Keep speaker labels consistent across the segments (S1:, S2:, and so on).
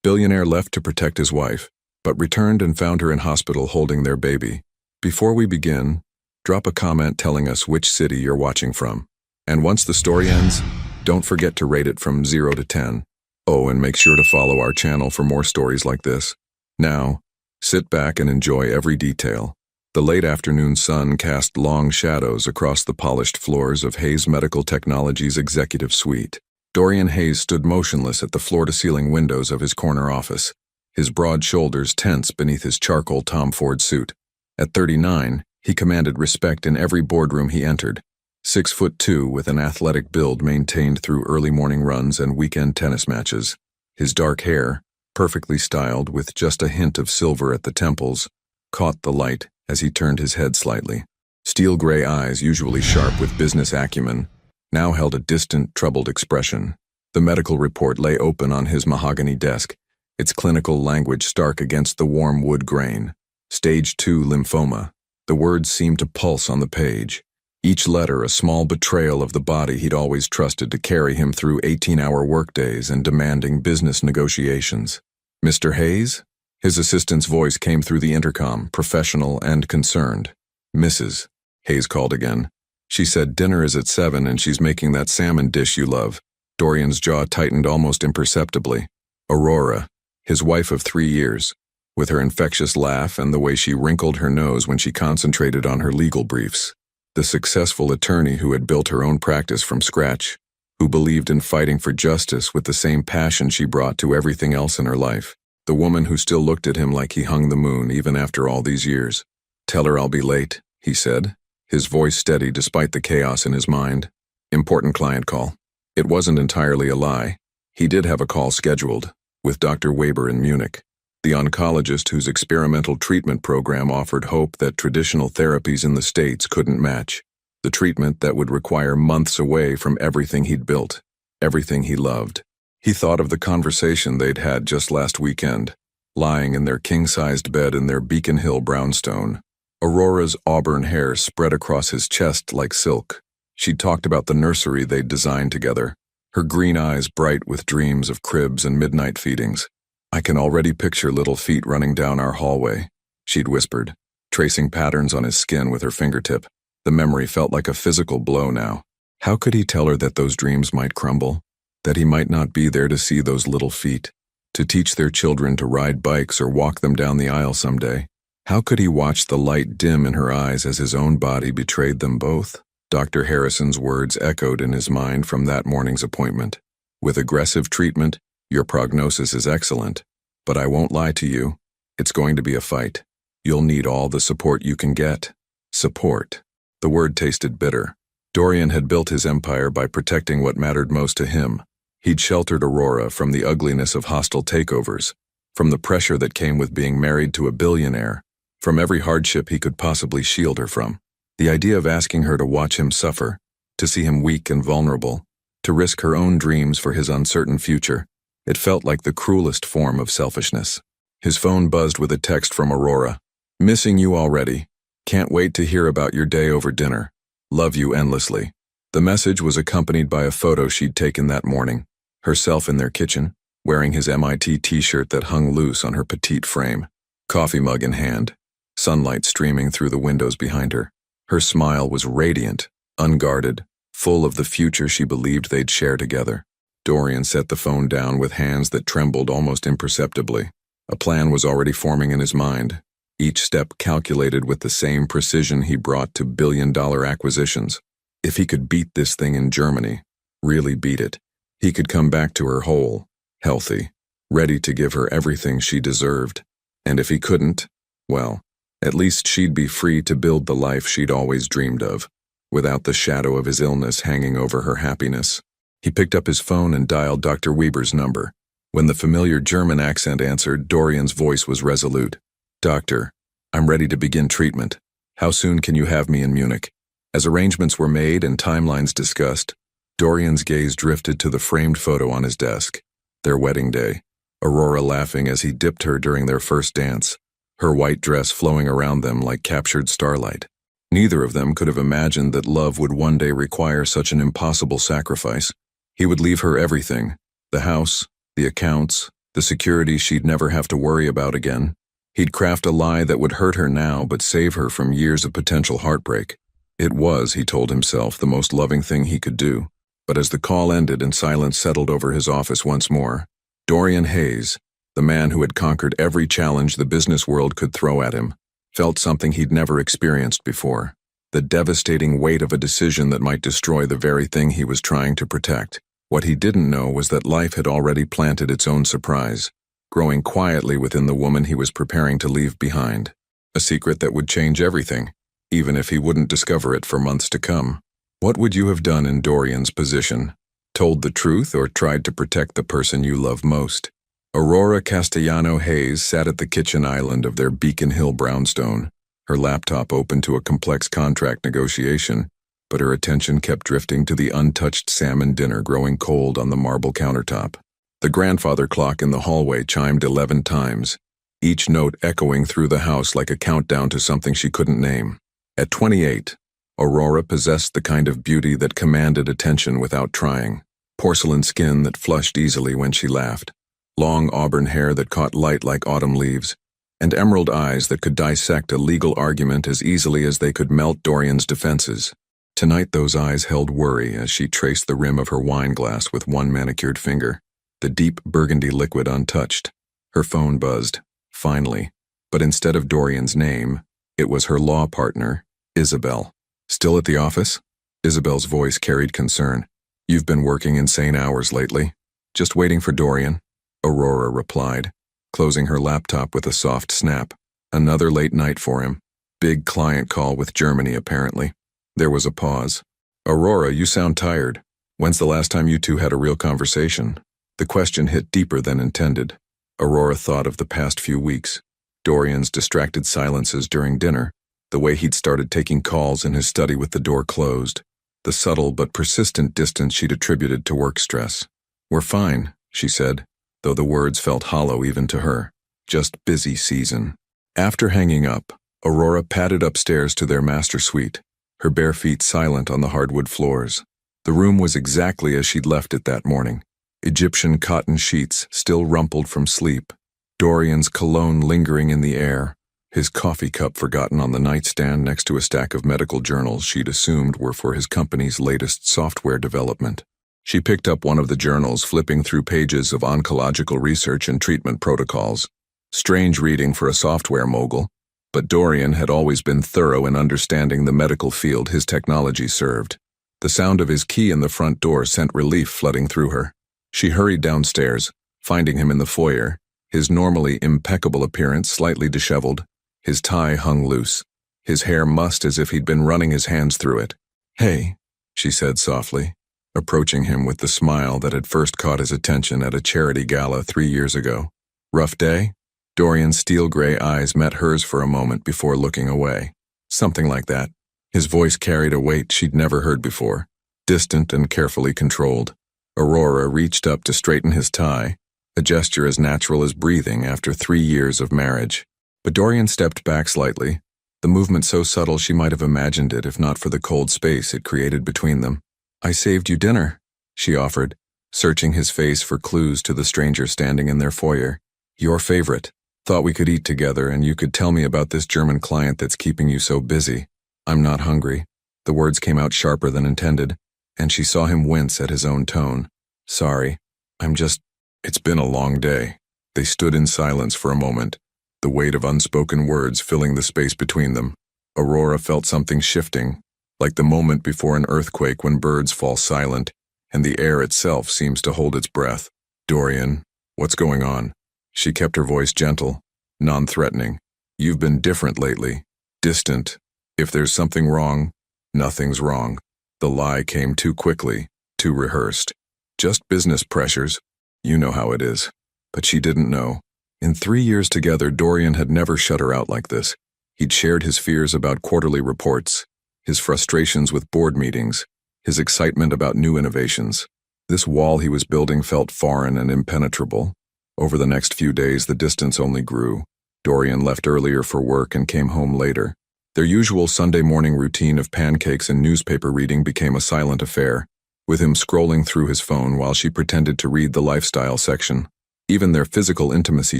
S1: Billionaire left to protect his wife, but returned and found her in hospital holding their baby. Before we begin, drop a comment telling us which city you're watching from. And once the story ends, don't forget to rate it from 0 to 10. Oh, and make sure to follow our channel for more stories like this. Now, sit back and enjoy every detail. The late afternoon sun cast long shadows across the polished floors of Hayes Medical Technologies' executive suite. Dorian Hayes stood motionless at the floor-to-ceiling windows of his corner office, his broad shoulders tense beneath his charcoal Tom Ford suit. At 39, he commanded respect in every boardroom he entered. 6'2" with an athletic build maintained through early morning runs and weekend tennis matches. His dark hair, perfectly styled with just a hint of silver at the temples, caught the light as he turned his head slightly. Steel gray eyes, usually sharp with business acumen, now held a distant, troubled expression. The medical report lay open on his mahogany desk, its clinical language stark against the warm wood grain. Stage 2 lymphoma. The words seemed to pulse on the page, each letter a small betrayal of the body he'd always trusted to carry him through 18-hour workdays and demanding business negotiations. "Mr. Hayes?" His assistant's voice came through the intercom, professional and concerned. "Mrs." Hayes called again. "She said dinner is at 7 and she's making that salmon dish you love." Dorian's jaw tightened almost imperceptibly. Aurora, his wife of 3 years, with her infectious laugh and the way she wrinkled her nose when she concentrated on her legal briefs. The successful attorney who had built her own practice from scratch, who believed in fighting for justice with the same passion she brought to everything else in her life. The woman who still looked at him like he hung the moon even after all these years. "Tell her I'll be late," he said, his voice steady despite the chaos in his mind. "Important client call." It wasn't entirely a lie. He did have a call scheduled, with Dr. Weber in Munich, the oncologist whose experimental treatment program offered hope that traditional therapies in the States couldn't match. The treatment that would require months away from everything he'd built, everything he loved. He thought of the conversation they'd had just last weekend, lying in their king-sized bed in their Beacon Hill brownstone. Aurora's auburn hair spread across his chest like silk. She'd talked about the nursery they'd designed together, her green eyes bright with dreams of cribs and midnight feedings. "I can already picture little feet running down our hallway," she'd whispered, tracing patterns on his skin with her fingertip. The memory felt like a physical blow now. How could he tell her that those dreams might crumble? That he might not be there to see those little feet, to teach their children to ride bikes or walk them down the aisle someday? How could he watch the light dim in her eyes as his own body betrayed them both? Dr. Harrison's words echoed in his mind from that morning's appointment. "With aggressive treatment, your prognosis is excellent, but I won't lie to you. It's going to be a fight. You'll need all the support you can get." Support. The word tasted bitter. Dorian had built his empire by protecting what mattered most to him. He'd sheltered Aurora from the ugliness of hostile takeovers, from the pressure that came with being married to a billionaire, from every hardship he could possibly shield her from. The idea of asking her to watch him suffer, to see him weak and vulnerable, to risk her own dreams for his uncertain future, it felt like the cruelest form of selfishness. His phone buzzed with a text from Aurora. "Missing you already. Can't wait to hear about your day over dinner. Love you endlessly." The message was accompanied by a photo she'd taken that morning, herself in their kitchen, wearing his MIT t-shirt that hung loose on her petite frame, coffee mug in hand, sunlight streaming through the windows behind her. Her smile was radiant, unguarded, full of the future she believed they'd share together. Dorian set the phone down with hands that trembled almost imperceptibly. A plan was already forming in his mind, each step calculated with the same precision he brought to billion-dollar acquisitions. If he could beat this thing in Germany, really beat it, he could come back to her whole, healthy, ready to give her everything she deserved. And if he couldn't, well, at least she'd be free to build the life she'd always dreamed of, without the shadow of his illness hanging over her happiness. He picked up his phone and dialed Dr. Weber's number. When the familiar German accent answered, Dorian's voice was resolute. "Doctor, I'm ready to begin treatment. How soon can you have me in Munich?" As arrangements were made and timelines discussed, Dorian's gaze drifted to the framed photo on his desk. Their wedding day, Aurora laughing as he dipped her during their first dance, her white dress flowing around them like captured starlight. Neither of them could have imagined that love would one day require such an impossible sacrifice. He would leave her everything, the house, the accounts, The security she'd never have to worry about again. He'd craft a lie that would hurt her now but save her from years of potential heartbreak. It was, he told himself, the most loving thing he could do. But as the call ended and silence settled over his office once more, Dorian Hayes, the man who had conquered every challenge the business world could throw at him, felt something he'd never experienced before. The devastating weight of a decision that might destroy the very thing he was trying to protect. What he didn't know was that life had already planted its own surprise, growing quietly within the woman he was preparing to leave behind. A secret that would change everything, even if he wouldn't discover it for months to come. What would you have done in Dorian's position? Told the truth or tried to protect the person you love most? Aurora Castellano Hayes sat at the kitchen island of their Beacon Hill brownstone, her laptop open to a complex contract negotiation, but her attention kept drifting to the untouched salmon dinner growing cold on the marble countertop. The grandfather clock in the hallway chimed 11 times, each note echoing through the house like a countdown to something she couldn't name. At 28, Aurora possessed the kind of beauty that commanded attention without trying. Porcelain skin that flushed easily when she laughed, long auburn hair that caught light like autumn leaves, and emerald eyes that could dissect a legal argument as easily as they could melt Dorian's defenses. Tonight those eyes held worry as she traced the rim of her wine glass with one manicured finger, the deep burgundy liquid untouched. Her phone buzzed, finally, but instead of Dorian's name, it was her law partner, Isabel. Still at the office? Isabel's voice carried concern. You've been working insane hours lately. Just waiting for Dorian, Aurora replied, closing her laptop with a soft snap. Another late night for him. Big client call with Germany, apparently. There was a pause. Aurora, you sound tired. When's the last time you two had a real conversation? The question hit deeper than intended. Aurora thought of the past few weeks. Dorian's distracted silences during dinner, the way he'd started taking calls in his study with the door closed, the subtle but persistent distance she'd attributed to work stress. We're fine, she said, though the words felt hollow even to her. Just busy season. After hanging up, Aurora padded upstairs to their master suite, her bare feet silent on the hardwood floors. The room was exactly as she'd left it that morning. Egyptian cotton sheets still rumpled from sleep, Dorian's cologne lingering in the air, his coffee cup forgotten on the nightstand next to a stack of medical journals she'd assumed were for his company's latest software development. She picked up one of the journals, flipping through pages of oncological research and treatment protocols. Strange reading for a software mogul, but Dorian had always been thorough in understanding the medical field his technology served. The sound of his key in the front door sent relief flooding through her. She hurried downstairs, finding him in the foyer, his normally impeccable appearance slightly disheveled, his tie hung loose, his hair mussed as if he'd been running his hands through it. Hey, she said softly, approaching him with the smile that had first caught his attention at a charity gala 3 years ago. Rough day? Dorian's steel-gray eyes met hers for a moment before looking away. Something like that. His voice carried a weight she'd never heard before, distant and carefully controlled. Aurora reached up to straighten his tie, a gesture as natural as breathing after 3 years of marriage. But Dorian stepped back slightly, the movement so subtle she might have imagined it if not for the cold space it created between them. I saved you dinner, she offered, searching his face for clues to the stranger standing in their foyer. Your favorite. Thought we could eat together and you could tell me about this German client that's keeping you so busy. I'm not hungry. The words came out sharper than intended, and she saw him wince at his own tone. Sorry. It's been a long day. They stood in silence for a moment, the weight of unspoken words filling the space between them. Aurora felt something shifting, like the moment before an earthquake when birds fall silent, and the air itself seems to hold its breath. Dorian, what's going on? She kept her voice gentle, non-threatening. You've been different lately. Distant. If there's something wrong, nothing's wrong. The lie came too quickly, too rehearsed. Just business pressures. You know how it is. But she didn't know. In 3 years together, Dorian had never shut her out like this. He'd shared his fears about quarterly reports, his frustrations with board meetings, his excitement about new innovations. This wall he was building felt foreign and impenetrable. Over the next few days, the distance only grew. Dorian left earlier for work and came home later. Their usual Sunday morning routine of pancakes and newspaper reading became a silent affair, with him scrolling through his phone while she pretended to read the lifestyle section. Even their physical intimacy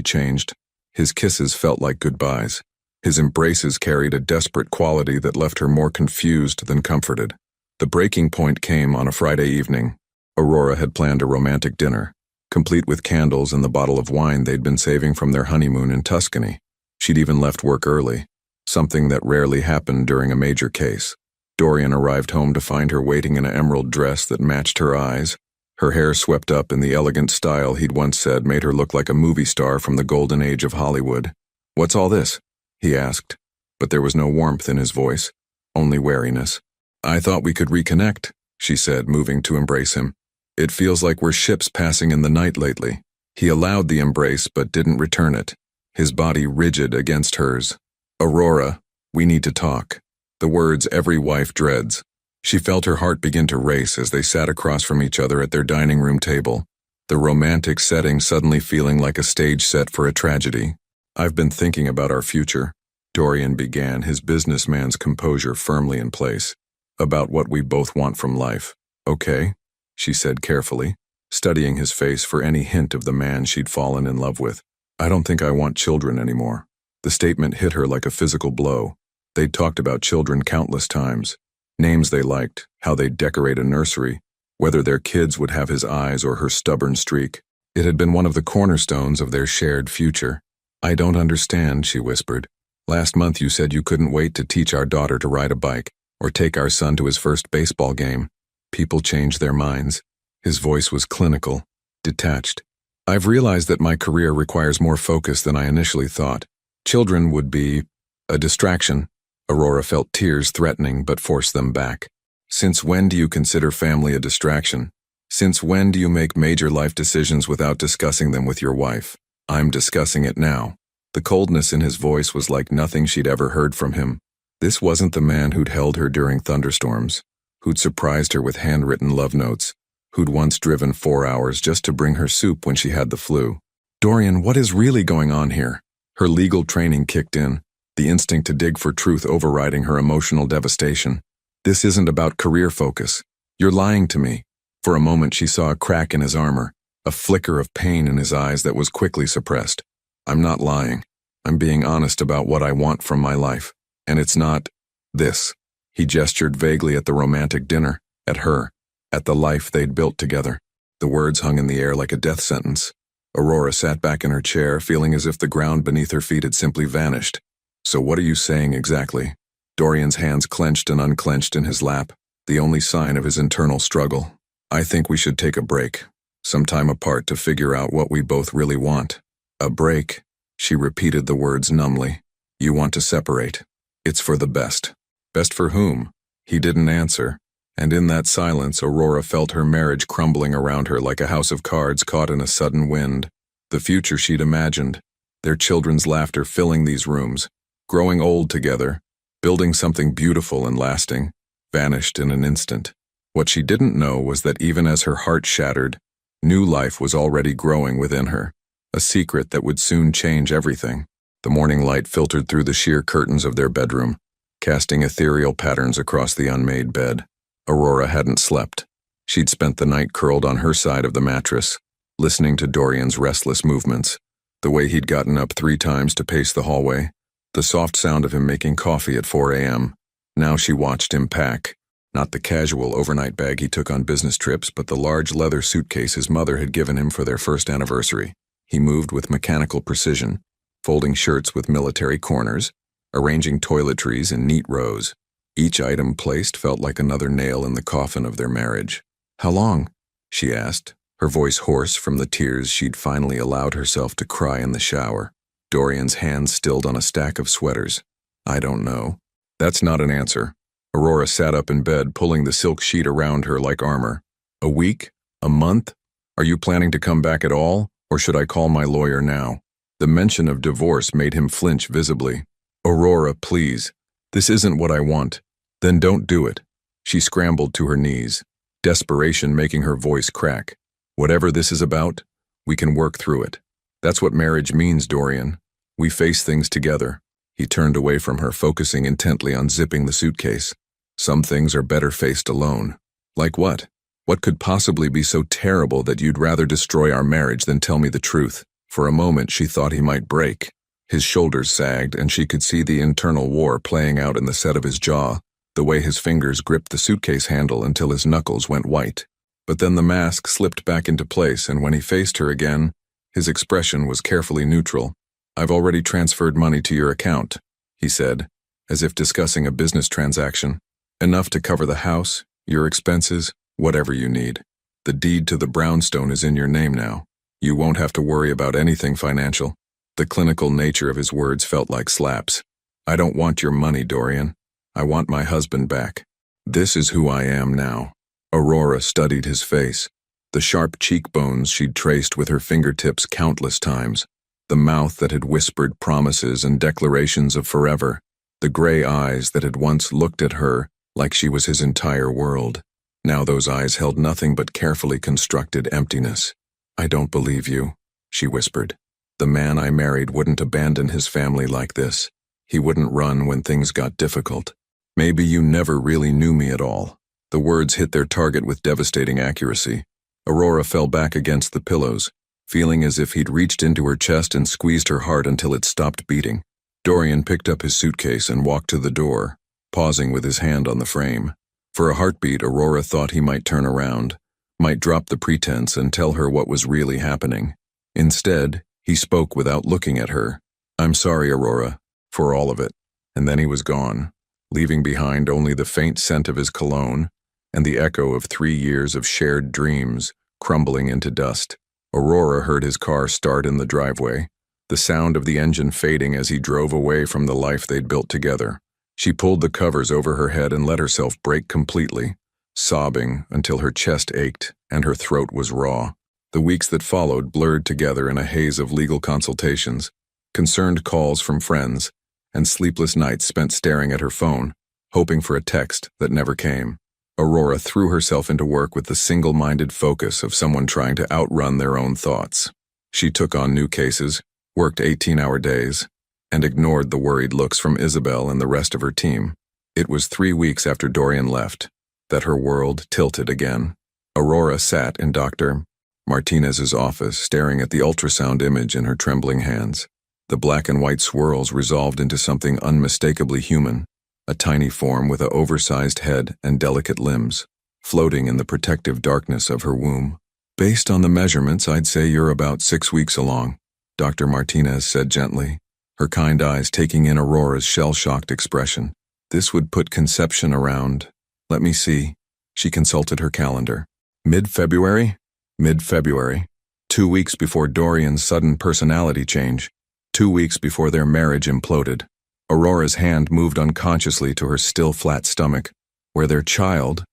S1: changed. His kisses felt like goodbyes. His embraces carried a desperate quality that left her more confused than comforted. The breaking point came on a Friday evening. Aurora had planned a romantic dinner, complete with candles and the bottle of wine they'd been saving from their honeymoon in Tuscany. She'd even left work early, something that rarely happened during a major case. Dorian arrived home to find her waiting in an emerald dress that matched her eyes, her hair swept up in the elegant style he'd once said made her look like a movie star from the golden age of Hollywood. "What's all this?" he asked, but there was no warmth in his voice, only wariness. "I thought we could reconnect," she said, moving to embrace him. "It feels like we're ships passing in the night lately." He allowed the embrace but didn't return it, his body rigid against hers. "Aurora, we need to talk." The words every wife dreads. She felt her heart begin to race as they sat across from each other at their dining room table, the romantic setting suddenly feeling like a stage set for a tragedy. "I've been thinking about our future," Dorian began, his businessman's composure firmly in place. "About what we both want from life." "Okay," she said carefully, studying his face for any hint of the man she'd fallen in love with. "I don't think I want children anymore." The statement hit her like a physical blow. They'd talked about children countless times. Names they liked, how they'd decorate a nursery, whether their kids would have his eyes or her stubborn streak. It had been one of the cornerstones of their shared future. "I don't understand," she whispered. "Last month you said you couldn't wait to teach our daughter to ride a bike, or take our son to his first baseball game. People change their minds." His voice was clinical, detached. "I've realized that my career requires more focus than I initially thought. Children would be a distraction." Aurora felt tears threatening but forced them back. "Since when do you consider family a distraction? Since when do you make major life decisions without discussing them with your wife?" "I'm discussing it now." The coldness in his voice was like nothing she'd ever heard from him. This wasn't the man who'd held her during thunderstorms, who'd surprised her with handwritten love notes, who'd once driven 4 hours just to bring her soup when she had the flu. "Dorian, what is really going on here?" Her legal training kicked in, the instinct to dig for truth overriding her emotional devastation. "This isn't about career focus. You're lying to me." For a moment she saw a crack in his armor, a flicker of pain in his eyes that was quickly suppressed. "I'm not lying. I'm being honest about what I want from my life. And it's not this." He gestured vaguely at the romantic dinner, at her, at the life they'd built together. The words hung in the air like a death sentence. Aurora sat back in her chair, feeling as if the ground beneath her feet had simply vanished. "So what are you saying exactly?" Dorian's hands clenched and unclenched in his lap, the only sign of his internal struggle. "I think we should take a break, some time apart to figure out what we both really want." "A break?" She repeated the words numbly. "You want to separate. It's for the best." "Best for whom?" He didn't answer, and in that silence Aurora felt her marriage crumbling around her like a house of cards caught in a sudden wind. The future she'd imagined, their children's laughter filling these rooms, growing old together, building something beautiful and lasting, vanished in an instant. What she didn't know was that even as her heart shattered, new life was already growing within her, a secret that would soon change everything. The morning light filtered through the sheer curtains of their bedroom, casting ethereal patterns across the unmade bed. Aurora hadn't slept. She'd spent the night curled on her side of the mattress, listening to Dorian's restless movements, the way he'd gotten up 3 times to pace the hallway, the soft sound of him making coffee at 4 a.m. Now she watched him pack, not the casual overnight bag he took on business trips, but the large leather suitcase his mother had given him for their first anniversary. He moved with mechanical precision, folding shirts with military corners, arranging toiletries in neat rows. Each item placed felt like another nail in the coffin of their marriage. "How long?" she asked, her voice hoarse from the tears she'd finally allowed herself to cry in the shower. Dorian's hands stilled on a stack of sweaters. "I don't know." "That's not an answer." Aurora sat up in bed, pulling the silk sheet around her like armor. "A week? A month? Are you planning to come back at all, or should I call my lawyer now?" The mention of divorce made him flinch visibly. "Aurora, please. This isn't what I want." "Then don't do it." She scrambled to her knees, desperation making her voice crack. "Whatever this is about, we can work through it. That's what marriage means, Dorian. We face things together." He turned away from her, focusing intently on zipping the suitcase. "Some things are better faced alone." "Like what?" What could possibly be so terrible that you'd rather destroy our marriage than tell me the truth? For a moment she thought he might break. His shoulders sagged and she could see the internal war playing out in the set of his jaw, the way his fingers gripped the suitcase handle until his knuckles went white. But then the mask slipped back into place, and when he faced her again, his expression was carefully neutral. "I've already transferred money to your account," he said, as if discussing a business transaction. "Enough to cover the house, your expenses, whatever you need. The deed to the brownstone is in your name now. You won't have to worry about anything financial." The clinical nature of his words felt like slaps. "I don't want your money, Dorian. I want my husband back. This is who I am now." Aurora studied his face, the sharp cheekbones she'd traced with her fingertips countless times, the mouth that had whispered promises and declarations of forever, the gray eyes that had once looked at her like she was his entire world. Now those eyes held nothing but carefully constructed emptiness. "I don't believe you," she whispered. "The man I married wouldn't abandon his family like this. He wouldn't run when things got difficult. Maybe you never really knew me at all." The words hit their target with devastating accuracy. Aurora fell back against the pillows, feeling as if he'd reached into her chest and squeezed her heart until it stopped beating. Dorian picked up his suitcase and walked to the door, pausing with his hand on the frame. For a heartbeat, Aurora thought he might turn around, might drop the pretense and tell her what was really happening. Instead, he spoke without looking at her. "I'm sorry, Aurora, for all of it." And then he was gone, leaving behind only the faint scent of his cologne and the echo of 3 years of shared dreams crumbling into dust. Aurora heard his car start in the driveway, the sound of the engine fading as he drove away from the life they'd built together. She pulled the covers over her head and let herself break completely, sobbing until her chest ached and her throat was raw. The weeks that followed blurred together in a haze of legal consultations, concerned calls from friends, and sleepless nights spent staring at her phone, hoping for a text that never came. Aurora threw herself into work with the single-minded focus of someone trying to outrun their own thoughts. She took on new cases, worked 18-hour days, and ignored the worried looks from Isabel and the rest of her team. It was 3 weeks after Dorian left that her world tilted again. Aurora sat in Dr. Martinez's office, staring at the ultrasound image in her trembling hands. The black and white swirls resolved into something unmistakably human, a tiny form with an oversized head and delicate limbs, floating in the protective darkness of her womb. "Based on the measurements, I'd say you're about 6 weeks along," Dr. Martinez said gently, her kind eyes taking in Aurora's shell-shocked expression. "This would put conception around, let me see." She consulted her calendar. Mid-February? Mid-February. 2 weeks before Dorian's sudden personality change. 2 weeks before their marriage imploded. Aurora's hand moved unconsciously to her still flat stomach, where their child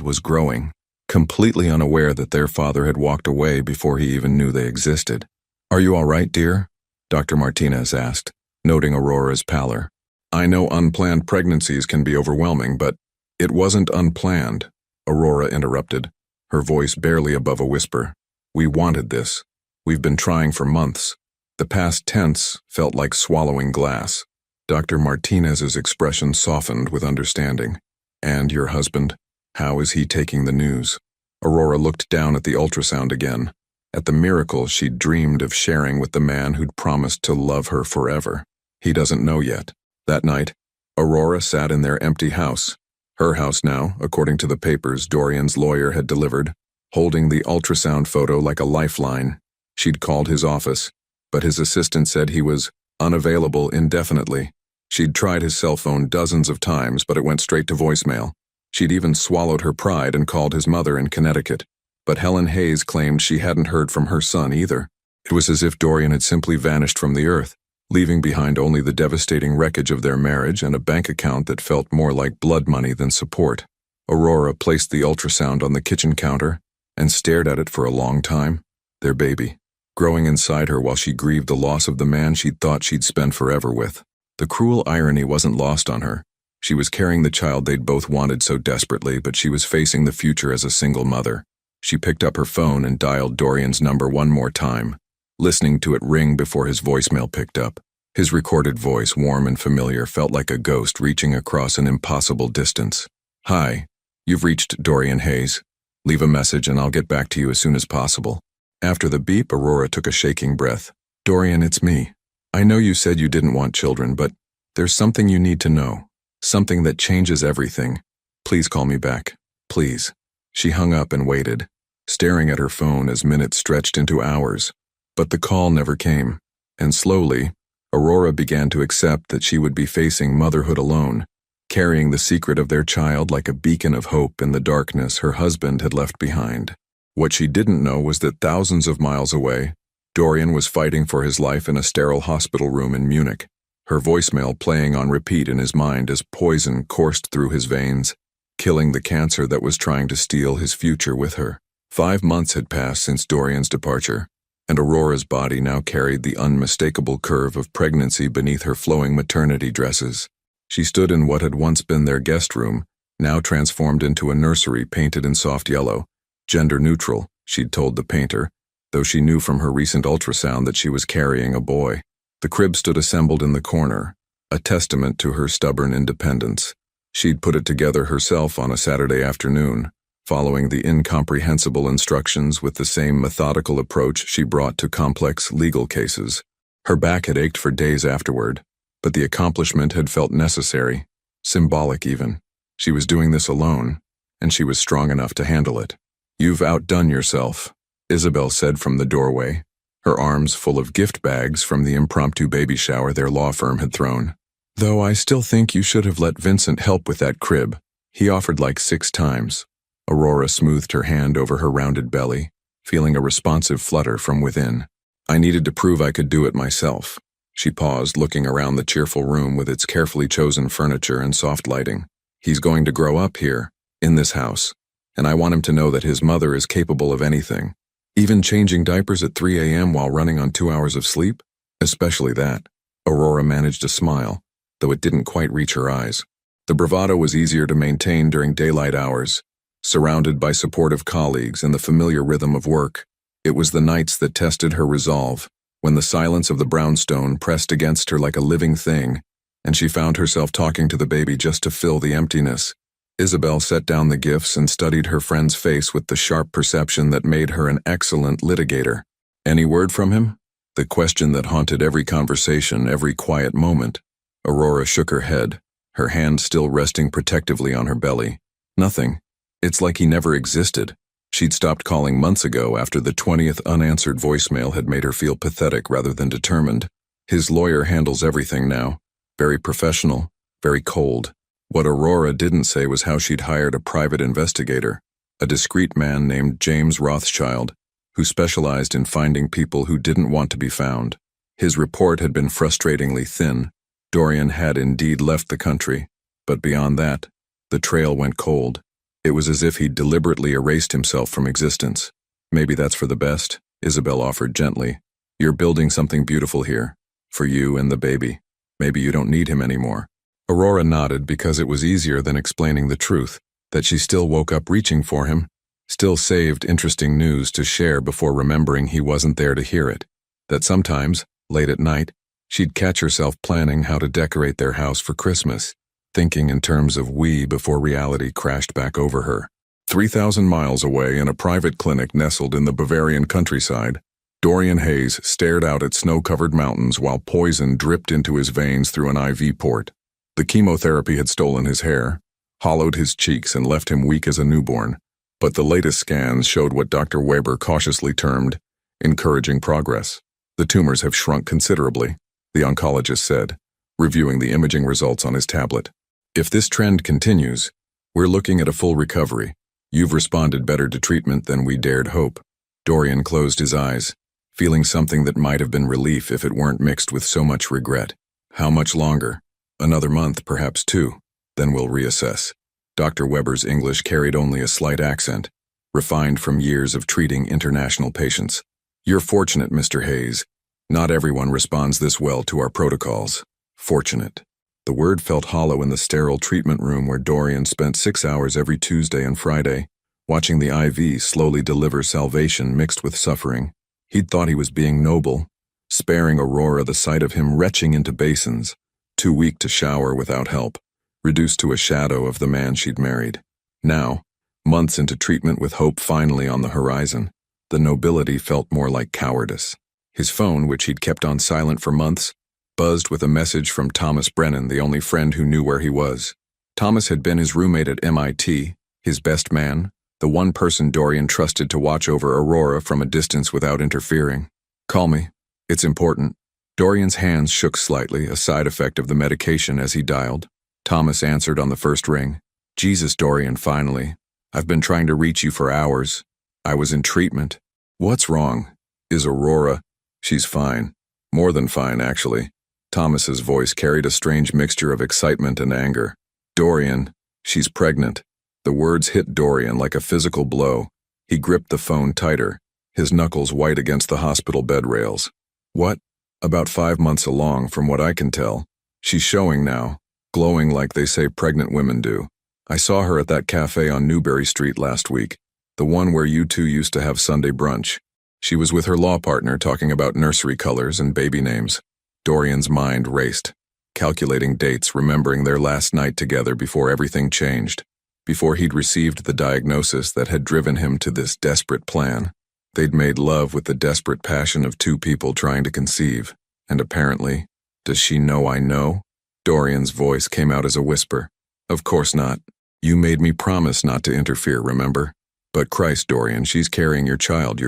S1: was growing, completely unaware that their father had walked away before he even knew they existed. "Are you all right, dear?" Dr. Martinez asked, noting Aurora's pallor. "I know unplanned pregnancies can be overwhelming, but it wasn't unplanned," Aurora interrupted, her voice barely above a whisper. "We wanted this. We've been trying for months." The past tense felt like swallowing glass. Dr. Martinez's expression softened with understanding. "And your husband? How is he taking the news?" Aurora looked down at the ultrasound again, at the miracle she'd dreamed of sharing with the man who'd promised to love her forever. "He doesn't know yet." That night, Aurora sat in their empty house, her house now, according to the papers Dorian's lawyer had delivered, holding the ultrasound photo like a lifeline. She'd called his office, but his assistant said he was unavailable indefinitely. She'd tried his cell phone dozens of times, but it went straight to voicemail. She'd even swallowed her pride and called his mother in Connecticut. But Helen Hayes claimed she hadn't heard from her son either. It was as if Dorian had simply vanished from the earth, leaving behind only the devastating wreckage of their marriage and a bank account that felt more like blood money than support. Aurora placed the ultrasound on the kitchen counter and stared at it for a long time. Their baby, growing inside her while she grieved the loss of the man she'd thought she'd spend forever with. The cruel irony wasn't lost on her. She was carrying the child they'd both wanted so desperately, but she was facing the future as a single mother. She picked up her phone and dialed Dorian's number one more time, listening to it ring before his voicemail picked up. His recorded voice, warm and familiar, felt like a ghost reaching across an impossible distance. "Hi, you've reached Dorian Hayes. Leave a message and I'll get back to you as soon as possible. After the beep, Aurora took a shaking breath. Dorian, it's me. I know you said you didn't want children, but there's something you need to know. Something that changes everything. Please call me back. Please. She hung up and waited, staring at her phone as minutes stretched into hours. But the call never came, and slowly, Aurora began to accept that she would be facing motherhood alone, carrying the secret of their child like a beacon of hope in the darkness her husband had left behind. What she didn't know was that thousands of miles away, Dorian was fighting for his life in a sterile hospital room in Munich, her voicemail playing on repeat in his mind as poison coursed through his veins, killing the cancer that was trying to steal his future with her. 5 months had passed since Dorian's departure, and Aurora's body now carried the unmistakable curve of pregnancy beneath her flowing maternity dresses. She stood in what had once been their guest room, now transformed into a nursery painted in soft yellow. Gender neutral, she'd told the painter, though she knew from her recent ultrasound that she was carrying a boy. The crib stood assembled in the corner, a testament to her stubborn independence. She'd put it together herself on a Saturday afternoon, following the incomprehensible instructions with the same methodical approach she brought to complex legal cases. Her back had ached for days afterward, but the accomplishment had felt necessary, symbolic even. She was doing this alone, and she was strong enough to handle it. You've outdone yourself, Isabel said from the doorway, her arms full of gift bags from the impromptu baby shower their law firm had thrown. Though I still think you should have let Vincent help with that crib. He offered like 6 times. Aurora smoothed her hand over her rounded belly, feeling a responsive flutter from within. I needed to prove I could do it myself. She paused, looking around the cheerful room with its carefully chosen furniture and soft lighting. He's going to grow up here, in this house, and I want him to know that his mother is capable of anything. Even changing diapers at 3 a.m. while running on 2 hours of sleep? Especially that. Aurora managed a smile, though it didn't quite reach her eyes. The bravado was easier to maintain during daylight hours, surrounded by supportive colleagues and the familiar rhythm of work. It was the nights that tested her resolve, when the silence of the brownstone pressed against her like a living thing, and she found herself talking to the baby just to fill the emptiness. Isabel set down the gifts and studied her friend's face with the sharp perception that made her an excellent litigator. Any word from him? The question that haunted every conversation, every quiet moment. Aurora shook her head, her hand still resting protectively on her belly. Nothing. It's like he never existed. She'd stopped calling months ago after the 20th unanswered voicemail had made her feel pathetic rather than determined. His lawyer handles everything now. Very professional, very cold. What Aurora didn't say was how she'd hired a private investigator, a discreet man named James Rothschild, who specialized in finding people who didn't want to be found. His report had been frustratingly thin. Dorian had indeed left the country, but beyond that, the trail went cold. It was as if he'd deliberately erased himself from existence. Maybe that's for the best, Isabel offered gently. You're building something beautiful here, for you and the baby. Maybe you don't need him anymore. Aurora nodded because it was easier than explaining the truth, that she still woke up reaching for him, still saved interesting news to share before remembering he wasn't there to hear it, that sometimes, late at night, she'd catch herself planning how to decorate their house for Christmas, thinking in terms of we before reality crashed back over her. 3,000 miles away in a private clinic nestled in the Bavarian countryside, Dorian Hayes stared out at snow-covered mountains while poison dripped into his veins through an IV port. The chemotherapy had stolen his hair, hollowed his cheeks and left him weak as a newborn, but the latest scans showed what Dr. Weber cautiously termed encouraging progress. The tumors have shrunk considerably, the oncologist said, reviewing the imaging results on his tablet. If this trend continues, we're looking at a full recovery. You've responded better to treatment than we dared hope. Dorian closed his eyes, feeling something that might have been relief if it weren't mixed with so much regret. How much longer? Another month, perhaps 2. Then we'll reassess. Dr. Weber's English carried only a slight accent, refined from years of treating international patients. You're fortunate, Mr. Hayes. Not everyone responds this well to our protocols. Fortunate. The word felt hollow in the sterile treatment room where Dorian spent 6 hours every Tuesday and Friday, watching the IV slowly deliver salvation mixed with suffering. He'd thought he was being noble, sparing Aurora the sight of him retching into basins, too weak to shower without help, reduced to a shadow of the man she'd married. Now, Months into treatment with hope finally on the horizon, the nobility felt more like cowardice. His phone, which he'd kept on silent for months, buzzed with a message from Thomas Brennan, the only friend who knew where he was. Thomas had been his roommate at MIT, his best man, the one person Dorian trusted to watch over Aurora from a distance without interfering. "Call me. It's important." Dorian's hands shook slightly, a side effect of the medication as he dialed. Thomas answered on the first ring. "Jesus, Dorian, finally. I've been trying to reach you for hours. I was in treatment." "What's wrong? Is Aurora?" "She's fine. More than fine, actually." Thomas's voice carried a strange mixture of excitement and anger. "Dorian, she's pregnant." The words hit Dorian like a physical blow. He gripped the phone tighter, his knuckles white against the hospital bed rails. "What?" "About 5 months along, from what I can tell. She's showing now, glowing like they say pregnant women do. I saw her at that cafe on Newberry Street last week, the one where you two used to have Sunday brunch. She was with her law partner talking about nursery colors and baby names." Dorian's mind raced, calculating dates, remembering their last night together before everything changed, before he'd received the diagnosis that had driven him to this desperate plan. They'd made love with the desperate passion of two people trying to conceive, and apparently, "Does she know I know?" Dorian's voice came out as a whisper. "Of course not. You made me promise not to interfere, remember? But Christ, Dorian, she's carrying your child.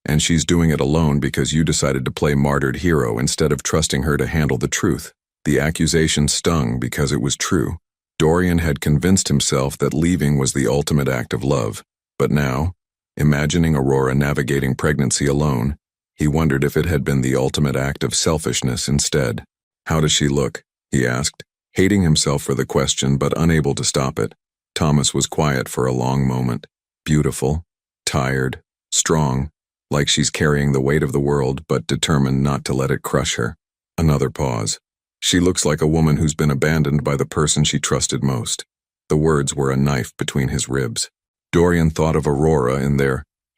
S1: And she's doing it alone because you decided to play martyred hero instead of trusting her to handle the truth." The accusation stung because it was true. Dorian had convinced himself that leaving was the ultimate act of love. But now, imagining Aurora navigating pregnancy alone, he wondered if it had been the ultimate act of selfishness instead. "How does she look?" he asked, hating himself for the question but unable to stop it. Thomas was quiet for a long moment. "Beautiful, tired, strong, like she's carrying the weight of the world but determined not to let it crush her." Another pause. "She looks like a woman who's been abandoned by the person she trusted most." The words were a knife between his ribs. Dorian thought of Aurora in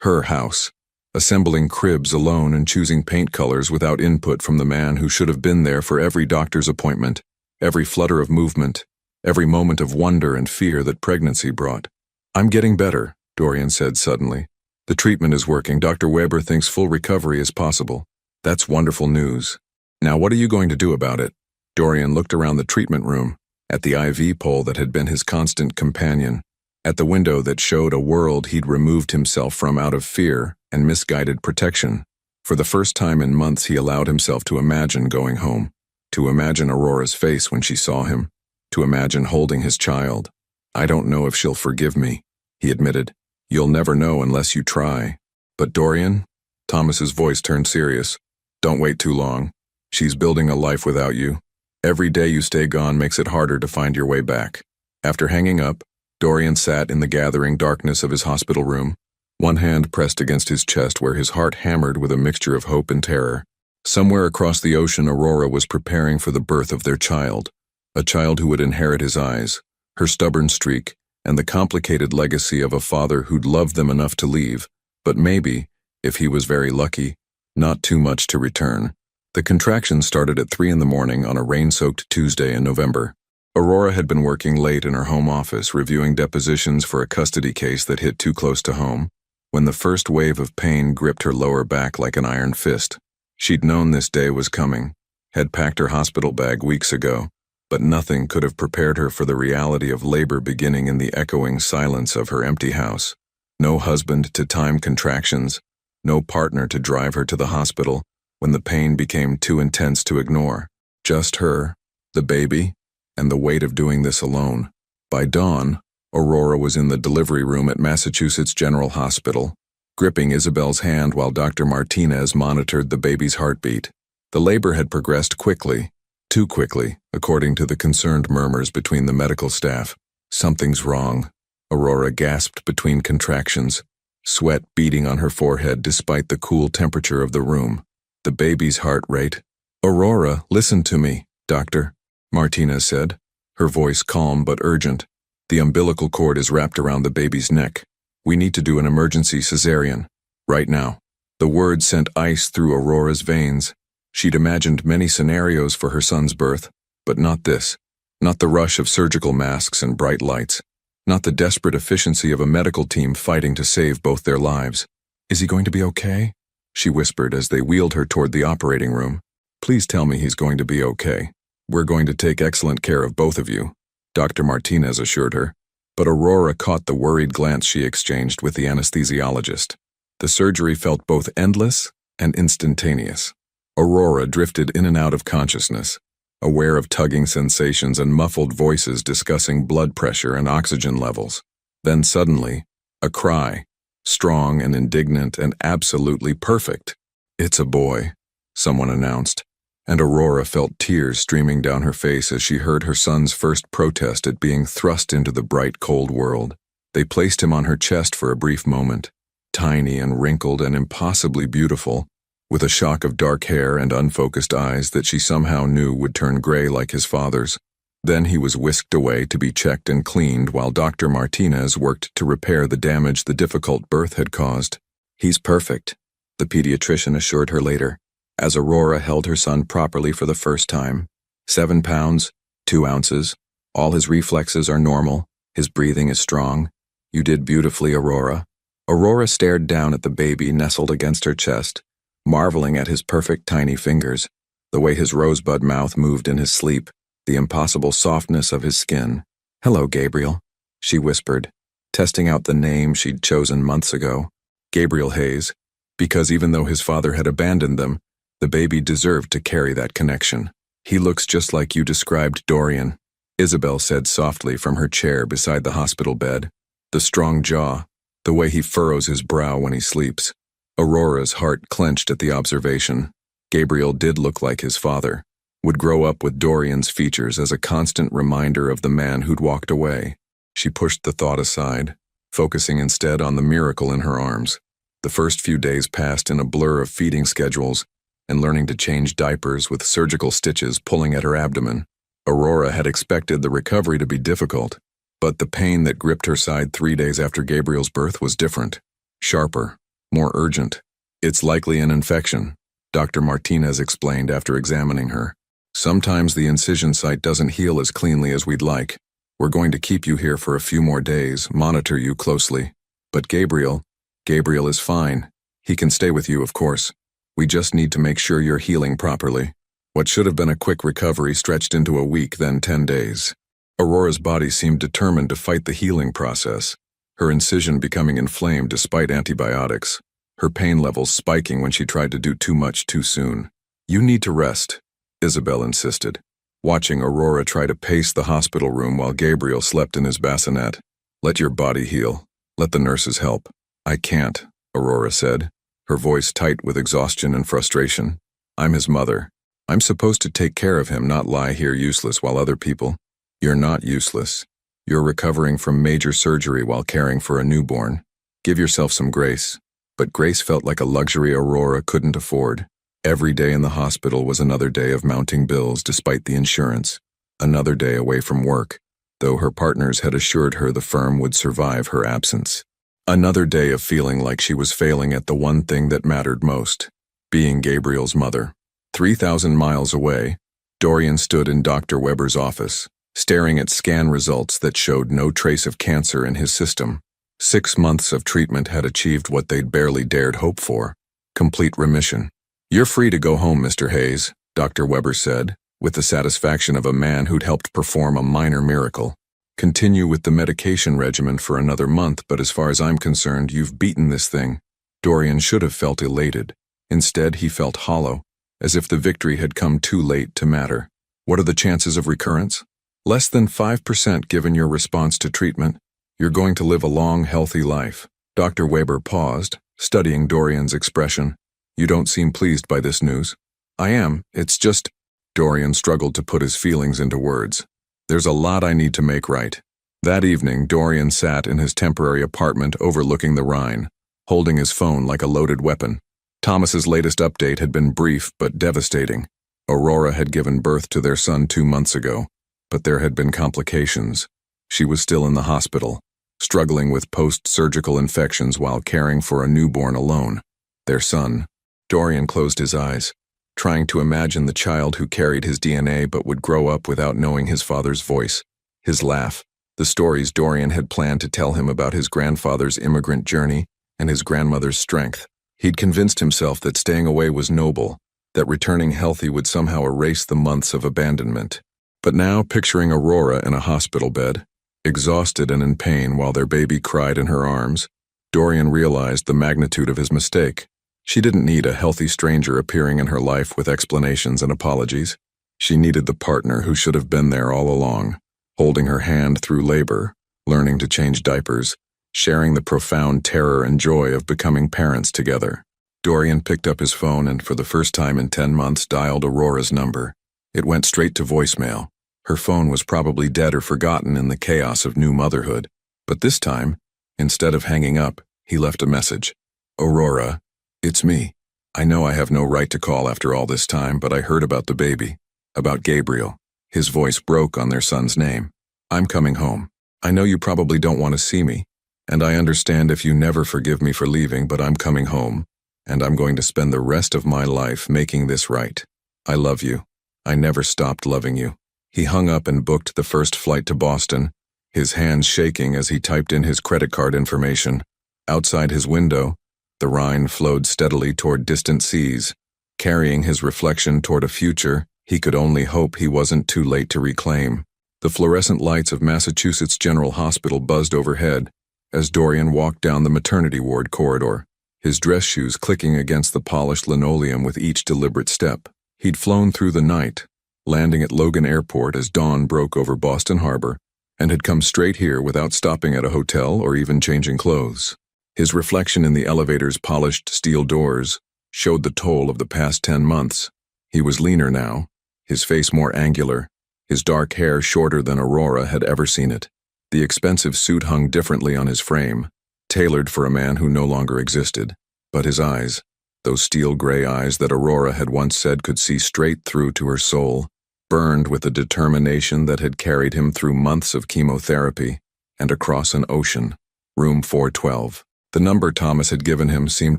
S1: her house, assembling cribs alone and choosing paint colors without input from the man who should have been there for every doctor's appointment, every flutter of movement, every moment of wonder and fear that pregnancy brought. "I'm getting better," Dorian said suddenly. "The treatment is working. Dr. Weber thinks full recovery is possible." "That's wonderful news. Now what are you going to do about it?" Dorian looked around the treatment room, at the IV pole that had been his constant companion, at the window that showed a world he'd removed himself from out of fear and misguided protection. For the first time in months he allowed himself to imagine going home, to imagine Aurora's face when she saw him, to imagine holding his child. "I don't know if she'll forgive me," he admitted. "You'll never know unless you try." "But Dorian," Thomas's voice turned serious, "don't wait too long. She's building a life without you. Every day you stay gone makes it harder to find your way back." After hanging up, Dorian sat in the gathering darkness of his hospital room, one hand pressed against his chest where his heart hammered with a mixture of hope and terror. Somewhere across the ocean, Aurora was preparing for the birth of their child, a child who would inherit his eyes, her stubborn streak, and the complicated legacy of a father who'd loved them enough to leave, but maybe, if he was very lucky, not too much to return. The contractions started at 3 in the morning on a rain-soaked Tuesday in November. Aurora had been working late in her home office, reviewing depositions for a custody case that hit too close to home, when the first wave of pain gripped her lower back like an iron fist. She'd known this day was coming, had packed her hospital bag weeks ago, but nothing could have prepared her for the reality of labor beginning in the echoing silence of her empty house. No husband to time contractions, no partner to drive her to the hospital when the pain became too intense to ignore. Just her, the baby, and the weight of doing this alone. By dawn, Aurora was in the delivery room at Massachusetts General Hospital, gripping Isabel's hand while Dr. Martinez monitored the baby's heartbeat. The labor had progressed quickly, too quickly, according to the concerned murmurs between the medical staff. "Something's wrong," Aurora gasped between contractions, sweat beading on her forehead despite the cool temperature of the room. The baby's heart rate. "Aurora, listen to me, doctor," Martinez said, her voice calm but urgent. "The umbilical cord is wrapped around the baby's neck. We need to do an emergency cesarean. Right now." The words sent ice through Aurora's veins. She'd imagined many scenarios for her son's birth, but not this. Not the rush of surgical masks and bright lights. not the desperate efficiency of a medical team fighting to save both their lives. "Is he going to be okay?" she whispered as they wheeled her toward the operating room. "Please tell me he's going to be okay. We're going to take excellent care of both of you," Dr. Martinez assured her. But Aurora caught the worried glance she exchanged with the anesthesiologist. The surgery felt both endless and instantaneous. Aurora drifted in and out of consciousness, aware of tugging sensations and muffled voices discussing blood pressure and oxygen levels. Then suddenly, a cry, strong and indignant and absolutely perfect. "It's a boy," someone announced, and Aurora felt tears streaming down her face as she heard her son's first protest at being thrust into the bright, cold world. They placed him on her chest for a brief moment, tiny and wrinkled and impossibly beautiful, with a shock of dark hair and unfocused eyes that she somehow knew would turn gray like his father's. Then he was whisked away to be checked and cleaned while Dr. Martinez worked to repair the damage the difficult birth had caused. "He's perfect," the pediatrician assured her later, as Aurora held her son properly for the first time. 7 pounds, 2 ounces. All his reflexes are normal. His breathing is strong. "You did beautifully, Aurora." Aurora stared down at the baby nestled against her chest, marveling at his perfect tiny fingers, the way his rosebud mouth moved in his sleep, the impossible softness of his skin. "Hello, Gabriel," she whispered, testing out the name she'd chosen months ago. Gabriel Hayes, because even though his father had abandoned them, the baby deserved to carry that connection. "He looks just like you described Dorian," Isabel said softly from her chair beside the hospital bed. "The strong jaw, the way he furrows his brow when he sleeps." Aurora's heart clenched at the observation. Gabriel did look like his father, would grow up with Dorian's features as a constant reminder of the man who'd walked away. She pushed the thought aside, focusing instead on the miracle in her arms. The first few days passed in a blur of feeding schedules and learning to change diapers with surgical stitches pulling at her abdomen. Aurora had expected the recovery to be difficult, but the pain that gripped her side 3 days after Gabriel's birth was different, sharper, more urgent. "It's likely an infection," Dr. Martinez explained after examining her. "Sometimes the incision site doesn't heal as cleanly as we'd like. We're going to keep you here for a few more days, monitor you closely. But Gabriel is fine. He can stay with you, of course. We just need to make sure you're healing properly." What should have been a quick recovery stretched into a week, then 10 days. Aurora's body seemed determined to fight the healing process, her incision becoming inflamed despite antibiotics, her pain levels spiking when she tried to do too much too soon. "You need to rest," Isabel insisted, watching Aurora try to pace the hospital room while Gabriel slept in his bassinet. "Let your body heal. Let the nurses help." "I can't," Aurora said, her voice tight with exhaustion and frustration. "I'm his mother. I'm supposed to take care of him, not lie here useless while other people—" "You're not useless. You're recovering from major surgery while caring for a newborn. Give yourself some grace." But grace felt like a luxury Aurora couldn't afford. Every day in the hospital was another day of mounting bills despite the insurance, another day away from work, though her partners had assured her the firm would survive her absence. Another day of feeling like she was failing at the one thing that mattered most, being Gabriel's mother. 3,000 miles away, Dorian stood in Dr. Weber's office, staring at scan results that showed no trace of cancer in his system. 6 months of treatment had achieved what they'd barely dared hope for: complete remission. "You're free to go home, Mr. Hayes," Dr. Weber said, with the satisfaction of a man who'd helped perform a minor miracle. "Continue with the medication regimen for another month, but as far as I'm concerned, you've beaten this thing." Dorian should have felt elated. Instead, he felt hollow, as if the victory had come too late to matter. "What are the chances of recurrence?" "Less than 5% given your response to treatment. You're going to live a long, healthy life." Dr. Weber paused, studying Dorian's expression. "You don't seem pleased by this news." "I am. It's just—" Dorian struggled to put his feelings into words. "There's a lot I need to make right." That evening, Dorian sat in his temporary apartment overlooking the Rhine, holding his phone like a loaded weapon. Thomas's latest update had been brief but devastating. Aurora had given birth to their son 2 months ago, but there had been complications. She was still in the hospital, struggling with post-surgical infections while caring for a newborn alone. Their son. Dorian closed his eyes, trying to imagine the child who carried his DNA but would grow up without knowing his father's voice, his laugh, The stories Dorian had planned to tell him about his grandfather's immigrant journey and his grandmother's strength. He'd convinced himself that staying away was noble, that returning healthy would somehow erase the months of abandonment. But now, picturing Aurora in a hospital bed, exhausted and in pain while their baby cried in her arms, Dorian realized the magnitude of his mistake. She didn't need a healthy stranger appearing in her life with explanations and apologies. She needed the partner who should have been there all along, holding her hand through labor, learning to change diapers, sharing the profound terror and joy of becoming parents together. Dorian picked up his phone and, for the first time in 10 months, dialed Aurora's number. It went straight to voicemail. Her phone was probably dead or forgotten in the chaos of new motherhood. But this time, instead of hanging up, he left a message. "Aurora, it's me. I know I have no right to call after all this time, but I heard about the baby, about Gabriel." His voice broke on their son's name. "I'm coming home. I know you probably don't want to see me, and I understand if you never forgive me for leaving, but I'm coming home, and I'm going to spend the rest of my life making this right. I love you. I never stopped loving you." He hung up and booked the first flight to Boston, his hands shaking as he typed in his credit card information. Outside his window, the Rhine flowed steadily toward distant seas, carrying his reflection toward a future he could only hope he wasn't too late to reclaim. The fluorescent lights of Massachusetts General Hospital buzzed overhead as Dorian walked down the maternity ward corridor, his dress shoes clicking against the polished linoleum with each deliberate step. He'd flown through the night, landing at Logan Airport as dawn broke over Boston Harbor, and had come straight here without stopping at a hotel or even changing clothes. His reflection in the elevator's polished steel doors showed the toll of the past 10 months. He was leaner now, his face more angular, his dark hair shorter than Aurora had ever seen it. The expensive suit hung differently on his frame, tailored for a man who no longer existed. But his eyes, those steel gray eyes that Aurora had once said could see straight through to her soul, burned with a determination that had carried him through months of chemotherapy and across an ocean. Room 412. The number Thomas had given him seemed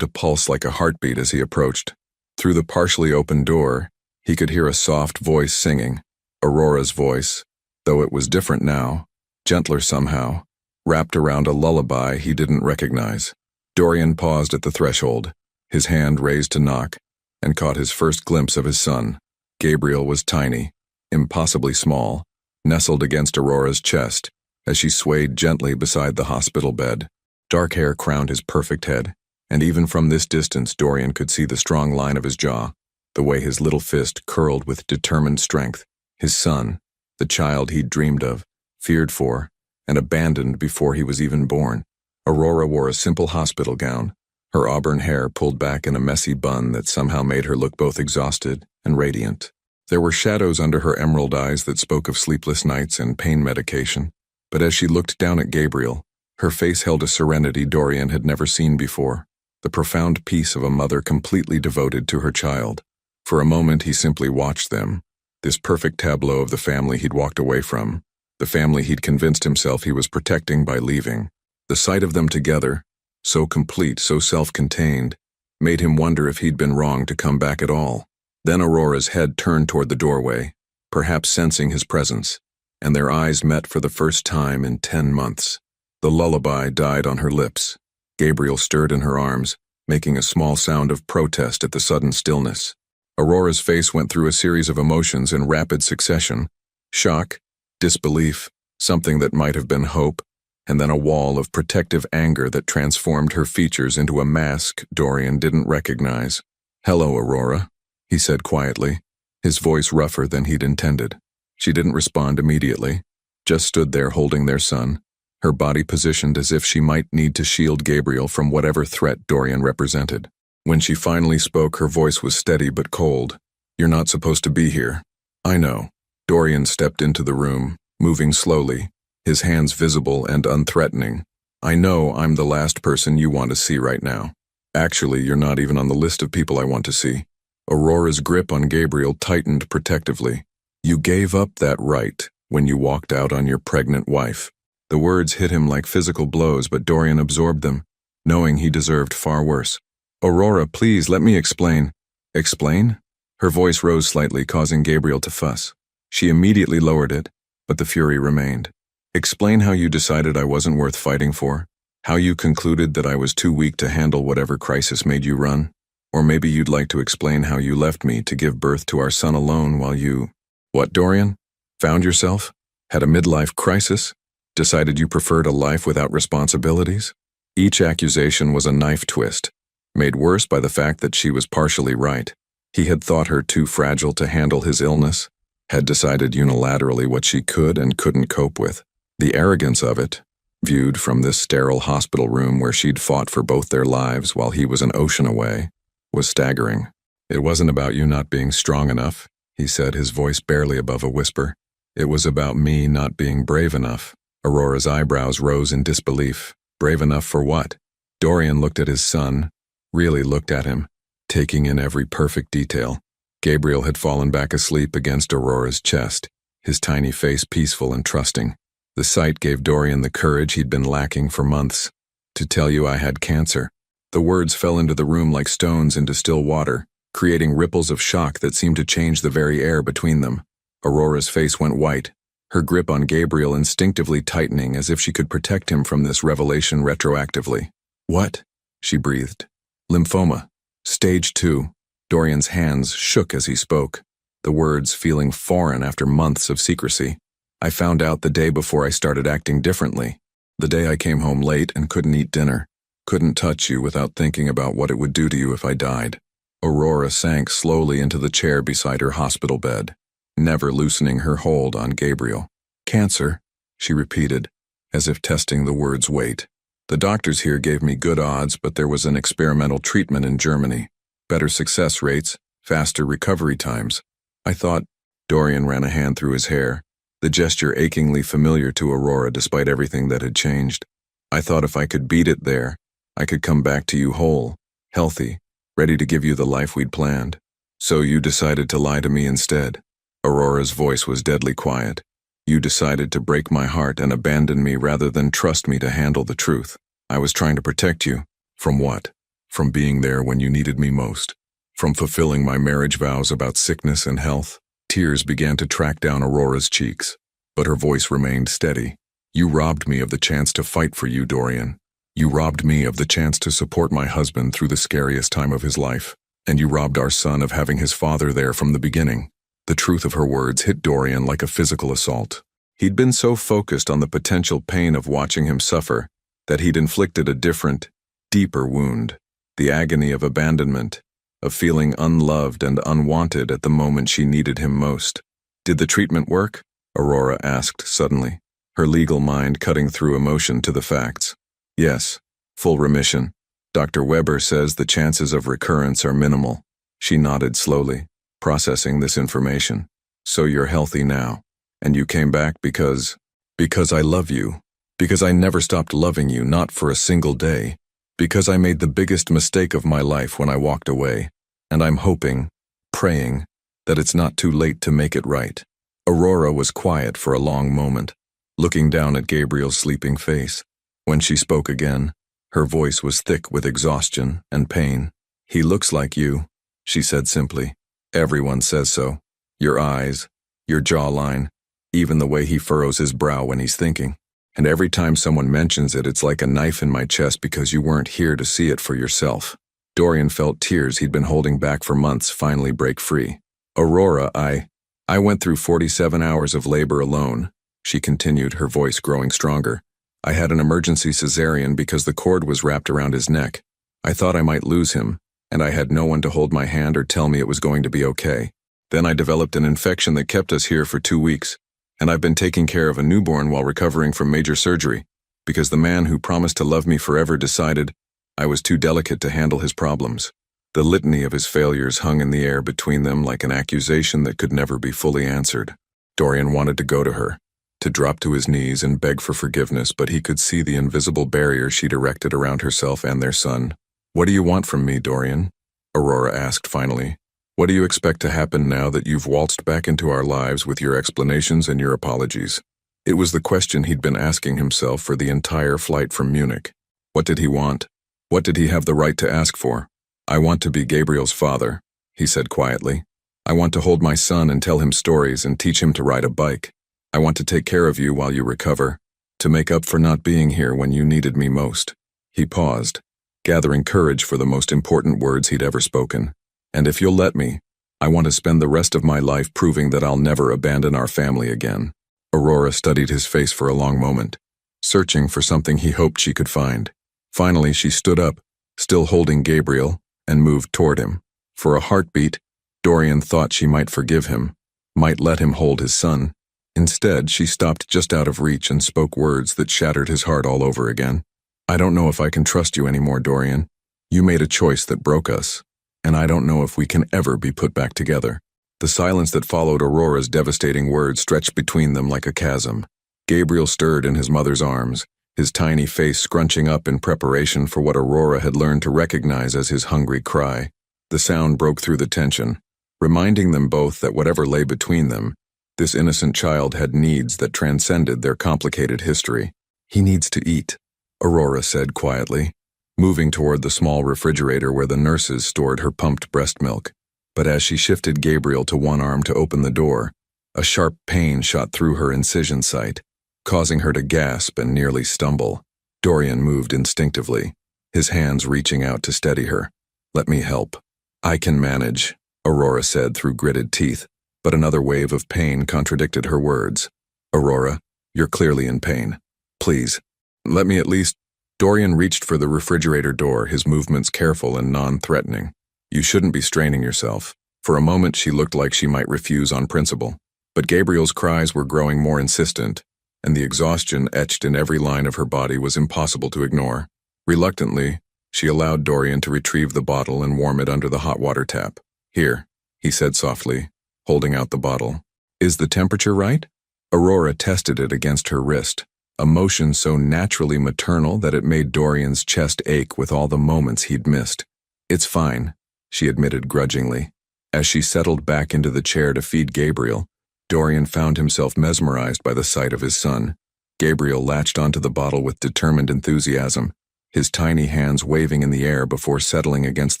S1: to pulse like a heartbeat as he approached. Through the partially open door, he could hear a soft voice singing, Aurora's voice, though it was different now, gentler somehow, wrapped around a lullaby he didn't recognize. Dorian paused at the threshold, his hand raised to knock, and caught his first glimpse of his son. Gabriel was tiny, impossibly small, nestled against Aurora's chest as she swayed gently beside the hospital bed. Dark hair crowned his perfect head, and even from this distance Dorian could see the strong line of his jaw, the way his little fist curled with determined strength. His son, the child he'd dreamed of, feared for, and abandoned before he was even born. Aurora wore a simple hospital gown, her auburn hair pulled back in a messy bun that somehow made her look both exhausted and radiant. There were shadows under her emerald eyes that spoke of sleepless nights and pain medication, but as she looked down at Gabriel, her face held a serenity Dorian had never seen before, the profound peace of a mother completely devoted to her child. For a moment he simply watched them, this perfect tableau of the family he'd walked away from, the family he'd convinced himself he was protecting by leaving. The sight of them together, so complete, so self-contained, made him wonder if he'd been wrong to come back at all. Then Aurora's head turned toward the doorway, perhaps sensing his presence, and their eyes met for the first time in 10 months. The lullaby died on her lips. Gabriel stirred in her arms, making a small sound of protest at the sudden stillness. Aurora's face went through a series of emotions in rapid succession: shock, disbelief, something that might have been hope, and then a wall of protective anger that transformed her features into a mask Dorian didn't recognize. "Hello, Aurora," he said quietly, his voice rougher than he'd intended. She didn't respond immediately, just stood there holding their son, her body positioned as if she might need to shield Gabriel from whatever threat Dorian represented. When she finally spoke, her voice was steady but cold. "You're not supposed to be here." "I know." Dorian stepped into the room, moving slowly, his hands visible and unthreatening. "I know I'm the last person you want to see right now. Actually, you're not even on the list of people I want to see." Aurora's grip on Gabriel tightened protectively. "You gave up that right when you walked out on your pregnant wife." The words hit him like physical blows, but Dorian absorbed them, knowing he deserved far worse. "Aurora, please, let me explain." "Explain?" Her voice rose slightly, causing Gabriel to fuss. She immediately lowered it, but the fury remained. Explain how you decided I wasn't worth fighting for, how you concluded that I was too weak to handle whatever crisis made you run. Or maybe you'd like to explain how you left me to give birth to our son alone while you— What, Dorian? Found yourself? Had a midlife crisis? Decided you preferred a life without responsibilities? Each accusation was a knife twist, made worse by the fact that she was partially right. He had thought her too fragile to handle his illness, had decided unilaterally what she could and couldn't cope with. The arrogance of it, viewed from this sterile hospital room where she'd fought for both their lives while he was an ocean away, was staggering. It wasn't about you not being strong enough, he said, his voice barely above a whisper. It was about me not being brave enough. Aurora's eyebrows rose in disbelief. Brave enough for what? Dorian looked at his son, really looked at him, taking in every perfect detail. Gabriel had fallen back asleep against Aurora's chest, his tiny face peaceful and trusting. The sight gave Dorian the courage he'd been lacking for months. To tell you I had cancer. The words fell into the room like stones into still water, creating ripples of shock that seemed to change the very air between them. Aurora's face went white, her grip on Gabriel instinctively tightening as if she could protect him from this revelation retroactively. What? She breathed. Lymphoma. Stage 2. Dorian's hands shook as he spoke, the words feeling foreign after months of secrecy. I found out the day before I started acting differently. The day I came home late and couldn't eat dinner. Couldn't touch you without thinking about what it would do to you if I died. Aurora sank slowly into the chair beside her hospital bed, never loosening her hold on Gabriel. Cancer, she repeated, as if testing the word's weight. The doctors here gave me good odds, but there was an experimental treatment in Germany. Better success rates, faster recovery times. I thought— Dorian ran a hand through his hair, the gesture achingly familiar to Aurora despite everything that had changed. I thought if I could beat it there, I could come back to you whole, healthy, ready to give you the life we'd planned. So you decided to lie to me instead. Aurora's voice was deadly quiet. You decided to break my heart and abandon me rather than trust me to handle the truth. I was trying to protect you. From what? From being there when you needed me most. From fulfilling my marriage vows about sickness and health. Tears began to track down Aurora's cheeks, but her voice remained steady. You robbed me of the chance to fight for you, Dorian. You robbed me of the chance to support my husband through the scariest time of his life. And you robbed our son of having his father there from the beginning. The truth of her words hit Dorian like a physical assault. He'd been so focused on the potential pain of watching him suffer that he'd inflicted a different, deeper wound. The agony of abandonment, of feeling unloved and unwanted at the moment she needed him most. Did the treatment work? Aurora asked suddenly, her legal mind cutting through emotion to the facts. Yes, full remission. Dr. Weber says the chances of recurrence are minimal. She nodded slowly, processing this information. So you're healthy now, and you came back because I love you, because I never stopped loving you, not for a single day, because I made the biggest mistake of my life when I walked away, and I'm hoping, praying, that it's not too late to make it right. Aurora was quiet for a long moment, looking down at Gabriel's sleeping face. When she spoke again, her voice was thick with exhaustion and pain. He looks like you, she said simply. Everyone says so. Your eyes, your jawline, even the way he furrows his brow when he's thinking. And every time someone mentions it, it's like a knife in my chest because you weren't here to see it for yourself. Dorian felt tears he'd been holding back for months finally break free. Aurora, I went through 47 hours of labor alone, she continued, her voice growing stronger. I had an emergency cesarean because the cord was wrapped around his neck. I thought I might lose him, and I had no one to hold my hand or tell me it was going to be okay. Then I developed an infection that kept us here for 2 weeks, and I've been taking care of a newborn while recovering from major surgery, because the man who promised to love me forever decided I was too delicate to handle his problems. The litany of his failures hung in the air between them like an accusation that could never be fully answered. Dorian wanted to go to her, to drop to his knees and beg for forgiveness, but he could see the invisible barrier she'd erected around herself and their son. What do you want from me, Dorian? Aurora asked finally. What do you expect to happen now that you've waltzed back into our lives with your explanations and your apologies? It was the question he'd been asking himself for the entire flight from Munich. What did he want? What did he have the right to ask for? I want to be Gabriel's father, he said quietly. I want to hold my son and tell him stories and teach him to ride a bike. I want to take care of you while you recover, to make up for not being here when you needed me most." He paused, gathering courage for the most important words he'd ever spoken. "And if you'll let me, I want to spend the rest of my life proving that I'll never abandon our family again." Aurora studied his face for a long moment, searching for something he hoped she could find. Finally, she stood up, still holding Gabriel, and moved toward him. For a heartbeat, Dorian thought she might forgive him, might let him hold his son. Instead, she stopped just out of reach and spoke words that shattered his heart all over again. "I don't know if I can trust you anymore, Dorian. You made a choice that broke us, and I don't know if we can ever be put back together." The silence that followed Aurora's devastating words stretched between them like a chasm. Gabriel stirred in his mother's arms, his tiny face scrunching up in preparation for what Aurora had learned to recognize as his hungry cry. The sound broke through the tension, reminding them both that whatever lay between them, this innocent child had needs that transcended their complicated history. "He needs to eat," Aurora said quietly, moving toward the small refrigerator where the nurses stored her pumped breast milk. But as she shifted Gabriel to one arm to open the door, a sharp pain shot through her incision site, causing her to gasp and nearly stumble. Dorian moved instinctively, his hands reaching out to steady her. "Let me help. I can manage," Aurora said through gritted teeth, but another wave of pain contradicted her words. "Aurora, you're clearly in pain. Please, let me at least—" Dorian reached for the refrigerator door, his movements careful and non-threatening. "You shouldn't be straining yourself." For a moment she looked like she might refuse on principle, but Gabriel's cries were growing more insistent, and the exhaustion etched in every line of her body was impossible to ignore. Reluctantly, she allowed Dorian to retrieve the bottle and warm it under the hot water tap. "Here," he said softly, holding out the bottle. "Is the temperature right?" Aurora tested it against her wrist, a motion so naturally maternal that it made Dorian's chest ache with all the moments he'd missed. "It's fine," she admitted grudgingly. As she settled back into the chair to feed Gabriel, Dorian found himself mesmerized by the sight of his son. Gabriel latched onto the bottle with determined enthusiasm, his tiny hands waving in the air before settling against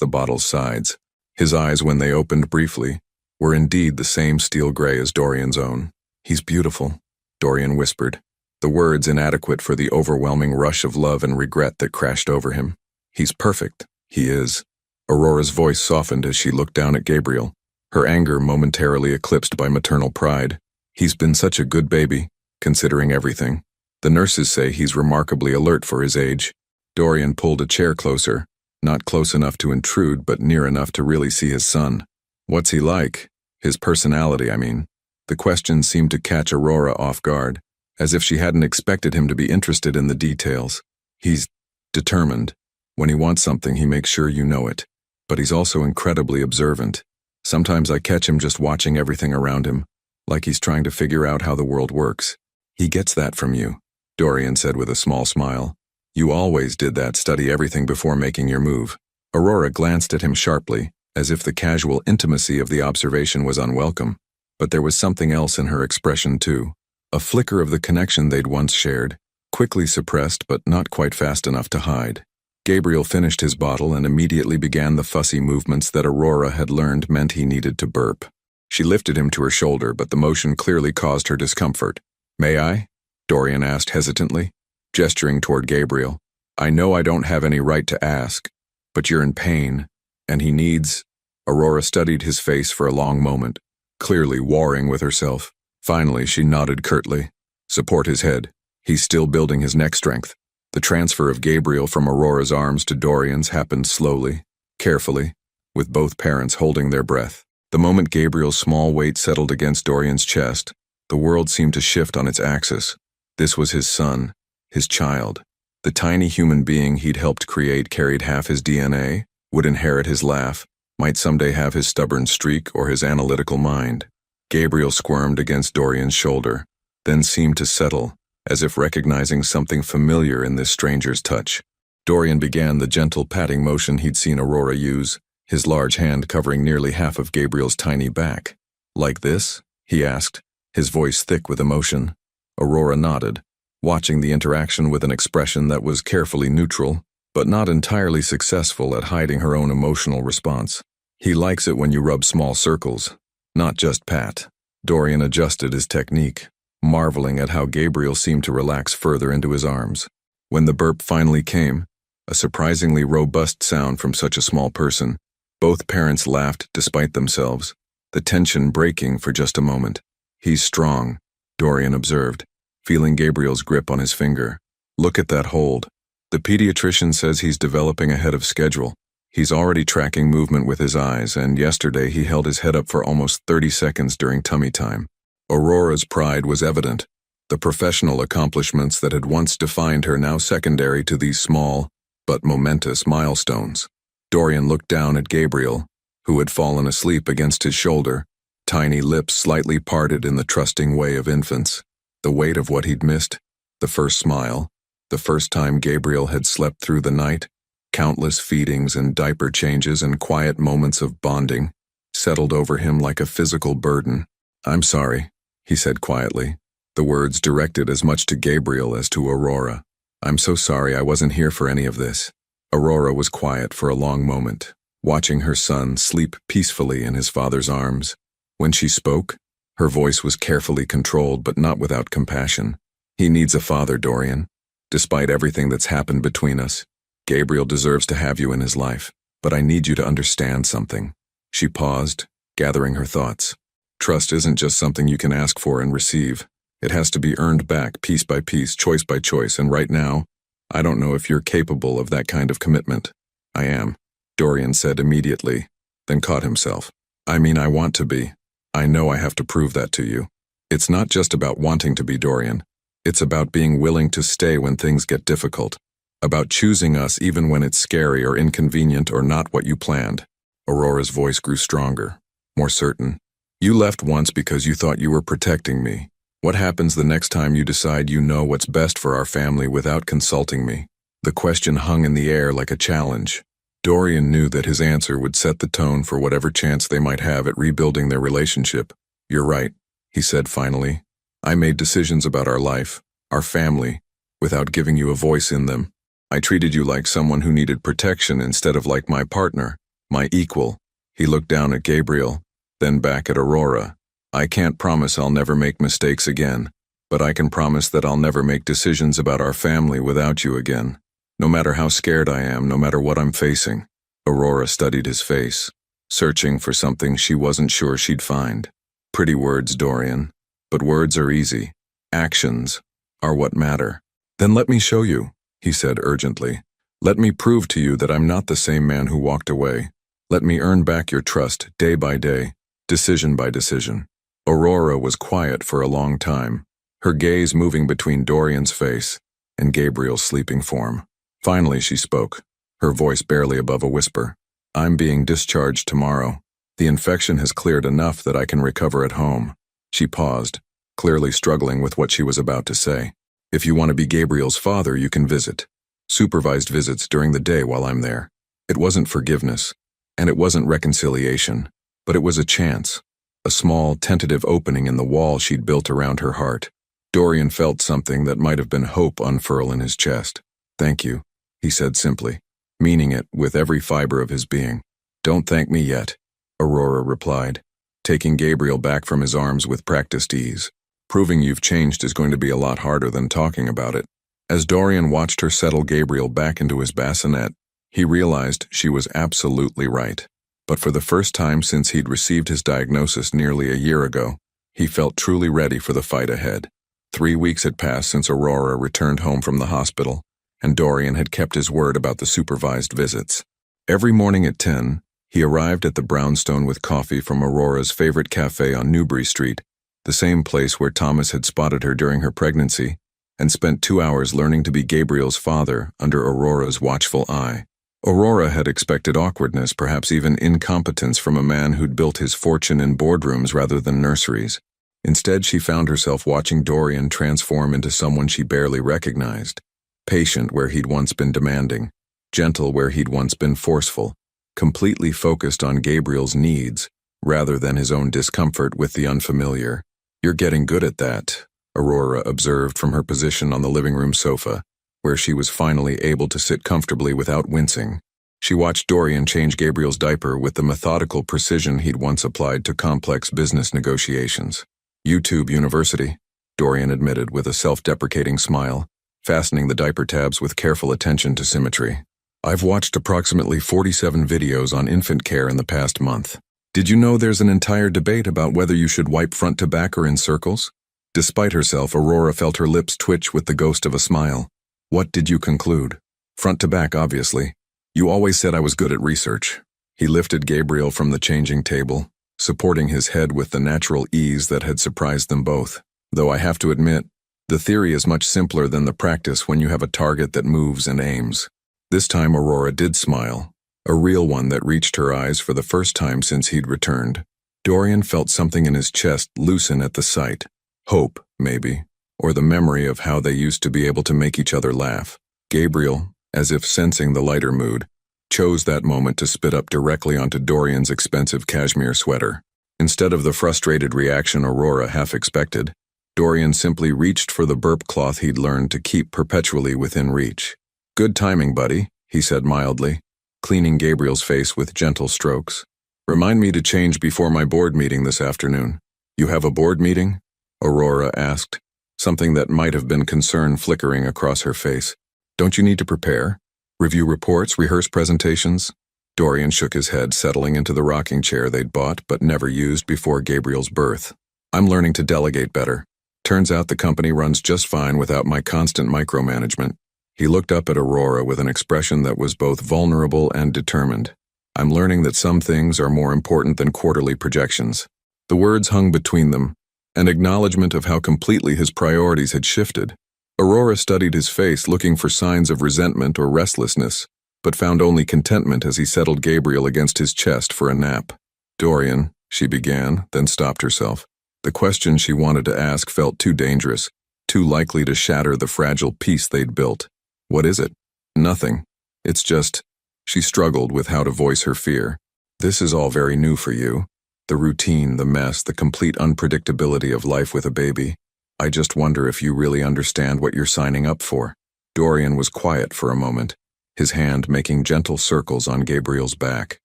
S1: the bottle's sides. His eyes, when they opened briefly, were indeed the same steel gray as Dorian's own. "He's beautiful," Dorian whispered, the words inadequate for the overwhelming rush of love and regret that crashed over him. "He's perfect. He is." Aurora's voice softened as she looked down at Gabriel, her anger momentarily eclipsed by maternal pride. "He's been such a good baby, considering everything. The nurses say he's remarkably alert for his age." Dorian pulled a chair closer, not close enough to intrude but near enough to really see his son. "What's he like? His personality, I mean." The question seemed to catch Aurora off guard, as if she hadn't expected him to be interested in the details. "He's determined. When he wants something, he makes sure you know it. But he's also incredibly observant. Sometimes I catch him just watching everything around him, like he's trying to figure out how the world works." "He gets that from you," Dorian said with a small smile. "You always did that, study everything before making your move." Aurora glanced at him sharply, as if the casual intimacy of the observation was unwelcome. But there was something else in her expression too. A flicker of the connection they'd once shared, quickly suppressed but not quite fast enough to hide. Gabriel finished his bottle and immediately began the fussy movements that Aurora had learned meant he needed to burp. She lifted him to her shoulder, but the motion clearly caused her discomfort. "May I?" Dorian asked hesitantly, gesturing toward Gabriel. "I know I don't have any right to ask, but you're in pain, and he needs—" Aurora studied his face for a long moment, clearly warring with herself. Finally, she nodded curtly. "Support his head. He's still building his neck strength." The transfer of Gabriel from Aurora's arms to Dorian's happened slowly, carefully, with both parents holding their breath. The moment Gabriel's small weight settled against Dorian's chest, the world seemed to shift on its axis. This was his son, his child. The tiny human being he'd helped create carried half his DNA, would inherit his laugh, might someday have his stubborn streak or his analytical mind. Gabriel squirmed against Dorian's shoulder, then seemed to settle, as if recognizing something familiar in this stranger's touch. Dorian began the gentle patting motion he'd seen Aurora use, his large hand covering nearly half of Gabriel's tiny back. "Like this?" he asked, his voice thick with emotion. Aurora nodded, watching the interaction with an expression that was carefully neutral, but not entirely successful at hiding her own emotional response. "He likes it when you rub small circles, not just pat." Dorian adjusted his technique, marveling at how Gabriel seemed to relax further into his arms. When the burp finally came, a surprisingly robust sound from such a small person, both parents laughed despite themselves, the tension breaking for just a moment. "He's strong," Dorian observed, feeling Gabriel's grip on his finger. "Look at that hold. The pediatrician says he's developing ahead of schedule. He's already tracking movement with his eyes, and yesterday he held his head up for almost 30 seconds during tummy time." Aurora's pride was evident, the professional accomplishments that had once defined her now secondary to these small, but momentous milestones. Dorian looked down at Gabriel, who had fallen asleep against his shoulder, tiny lips slightly parted in the trusting way of infants. The weight of what he'd missed, the first smile, the first time Gabriel had slept through the night, countless feedings and diaper changes and quiet moments of bonding, settled over him like a physical burden. "I'm sorry," he said quietly, the words directed as much to Gabriel as to Aurora. "I'm so sorry I wasn't here for any of this." Aurora was quiet for a long moment, watching her son sleep peacefully in his father's arms. When she spoke, her voice was carefully controlled but not without compassion. "He needs a father, Dorian. Despite everything that's happened between us, Gabriel deserves to have you in his life, but I need you to understand something." She paused, gathering her thoughts. "Trust isn't just something you can ask for and receive. It has to be earned back piece by piece, choice by choice, and right now, I don't know if you're capable of that kind of commitment." "I am," Dorian said immediately, then caught himself. "I mean, I want to be. I know I have to prove that to you. It's not just about wanting to be, Dorian. It's about being willing to stay when things get difficult. About choosing us even when it's scary or inconvenient or not what you planned." Aurora's voice grew stronger, more certain. "You left once because you thought you were protecting me. What happens the next time you decide you know what's best for our family without consulting me?" The question hung in the air like a challenge. Dorian knew that his answer would set the tone for whatever chance they might have at rebuilding their relationship. "You're right," he said finally. "I made decisions about our life, our family, without giving you a voice in them. I treated you like someone who needed protection instead of like my partner, my equal." He looked down at Gabriel, then back at Aurora. "I can't promise I'll never make mistakes again, but I can promise that I'll never make decisions about our family without you again. No matter how scared I am, no matter what I'm facing." Aurora studied his face, searching for something she wasn't sure she'd find. "Pretty words, Dorian, but words are easy. Actions are what matter." "Then let me show you," he said urgently. "Let me prove to you that I'm not the same man who walked away. Let me earn back your trust day by day, decision by decision." Aurora was quiet for a long time, her gaze moving between Dorian's face and Gabriel's sleeping form. Finally she spoke, her voice barely above a whisper. "I'm being discharged tomorrow. The infection has cleared enough that I can recover at home." She paused, clearly struggling with what she was about to say. "If you want to be Gabriel's father, you can visit. Supervised visits during the day while I'm there." It wasn't forgiveness, and it wasn't reconciliation, but it was a chance, a small, tentative opening in the wall she'd built around her heart. Dorian felt something that might have been hope unfurl in his chest. "Thank you," he said simply, meaning it with every fiber of his being. "Don't thank me yet," Aurora replied, taking Gabriel back from his arms with practiced ease. "Proving you've changed is going to be a lot harder than talking about it." As Dorian watched her settle Gabriel back into his bassinet, he realized she was absolutely right. But for the first time since he'd received his diagnosis nearly a year ago, he felt truly ready for the fight ahead. 3 weeks had passed since Aurora returned home from the hospital, and Dorian had kept his word about the supervised visits. Every morning at 10, he arrived at the brownstone with coffee from Aurora's favorite cafe on Newbury Street, the same place where Thomas had spotted her during her pregnancy, and spent 2 hours learning to be Gabriel's father under Aurora's watchful eye. Aurora had expected awkwardness, perhaps even incompetence from a man who'd built his fortune in boardrooms rather than nurseries. Instead, she found herself watching Dorian transform into someone she barely recognized. Patient where he'd once been demanding, gentle where he'd once been forceful, completely focused on Gabriel's needs rather than his own discomfort with the unfamiliar. "You're getting good at that," Aurora observed from her position on the living room sofa, where she was finally able to sit comfortably without wincing. She watched Dorian change Gabriel's diaper with the methodical precision he'd once applied to complex business negotiations. "YouTube University," Dorian admitted with a self-deprecating smile, fastening the diaper tabs with careful attention to symmetry. I've watched approximately 47 videos on infant care in the past month. Did you know there's an entire debate about whether you should wipe front to back or in circles? Despite herself, Aurora felt her lips twitch with the ghost of a smile. What did you conclude? Front to back, obviously. You always said I was good at research. He lifted Gabriel from the changing table, supporting his head with the natural ease that had surprised them both. Though I have to admit, the theory is much simpler than the practice when you have a target that moves and aims. This time Aurora did smile, a real one that reached her eyes for the first time since he'd returned. Dorian felt something in his chest loosen at the sight. Hope, maybe, or the memory of how they used to be able to make each other laugh. Gabriel, as if sensing the lighter mood, chose that moment to spit up directly onto Dorian's expensive cashmere sweater. Instead of the frustrated reaction Aurora half expected, Dorian simply reached for the burp cloth he'd learned to keep perpetually within reach. Good timing, buddy, he said mildly, cleaning Gabriel's face with gentle strokes. Remind me to change before my board meeting this afternoon. You have a board meeting? Aurora asked, something that might have been concern flickering across her face. Don't you need to prepare? Review reports, rehearse presentations? Dorian shook his head, settling into the rocking chair they'd bought but never used before Gabriel's birth. I'm learning to delegate better. Turns out the company runs just fine without my constant micromanagement. He looked up at Aurora with an expression that was both vulnerable and determined. I'm learning that some things are more important than quarterly projections. The words hung between them, an acknowledgement of how completely his priorities had shifted. Aurora studied his face, looking for signs of resentment or restlessness, but found only contentment as he settled Gabriel against his chest for a nap. Dorian, she began, then stopped herself. The question she wanted to ask felt too dangerous, too likely to shatter the fragile peace they'd built. What is it? Nothing. It's just, she struggled with how to voice her fear. This is all very new for you. The routine, the mess, the complete unpredictability of life with a baby. I just wonder if you really understand what you're signing up for. Dorian was quiet for a moment, his hand making gentle circles on Gabriel's back.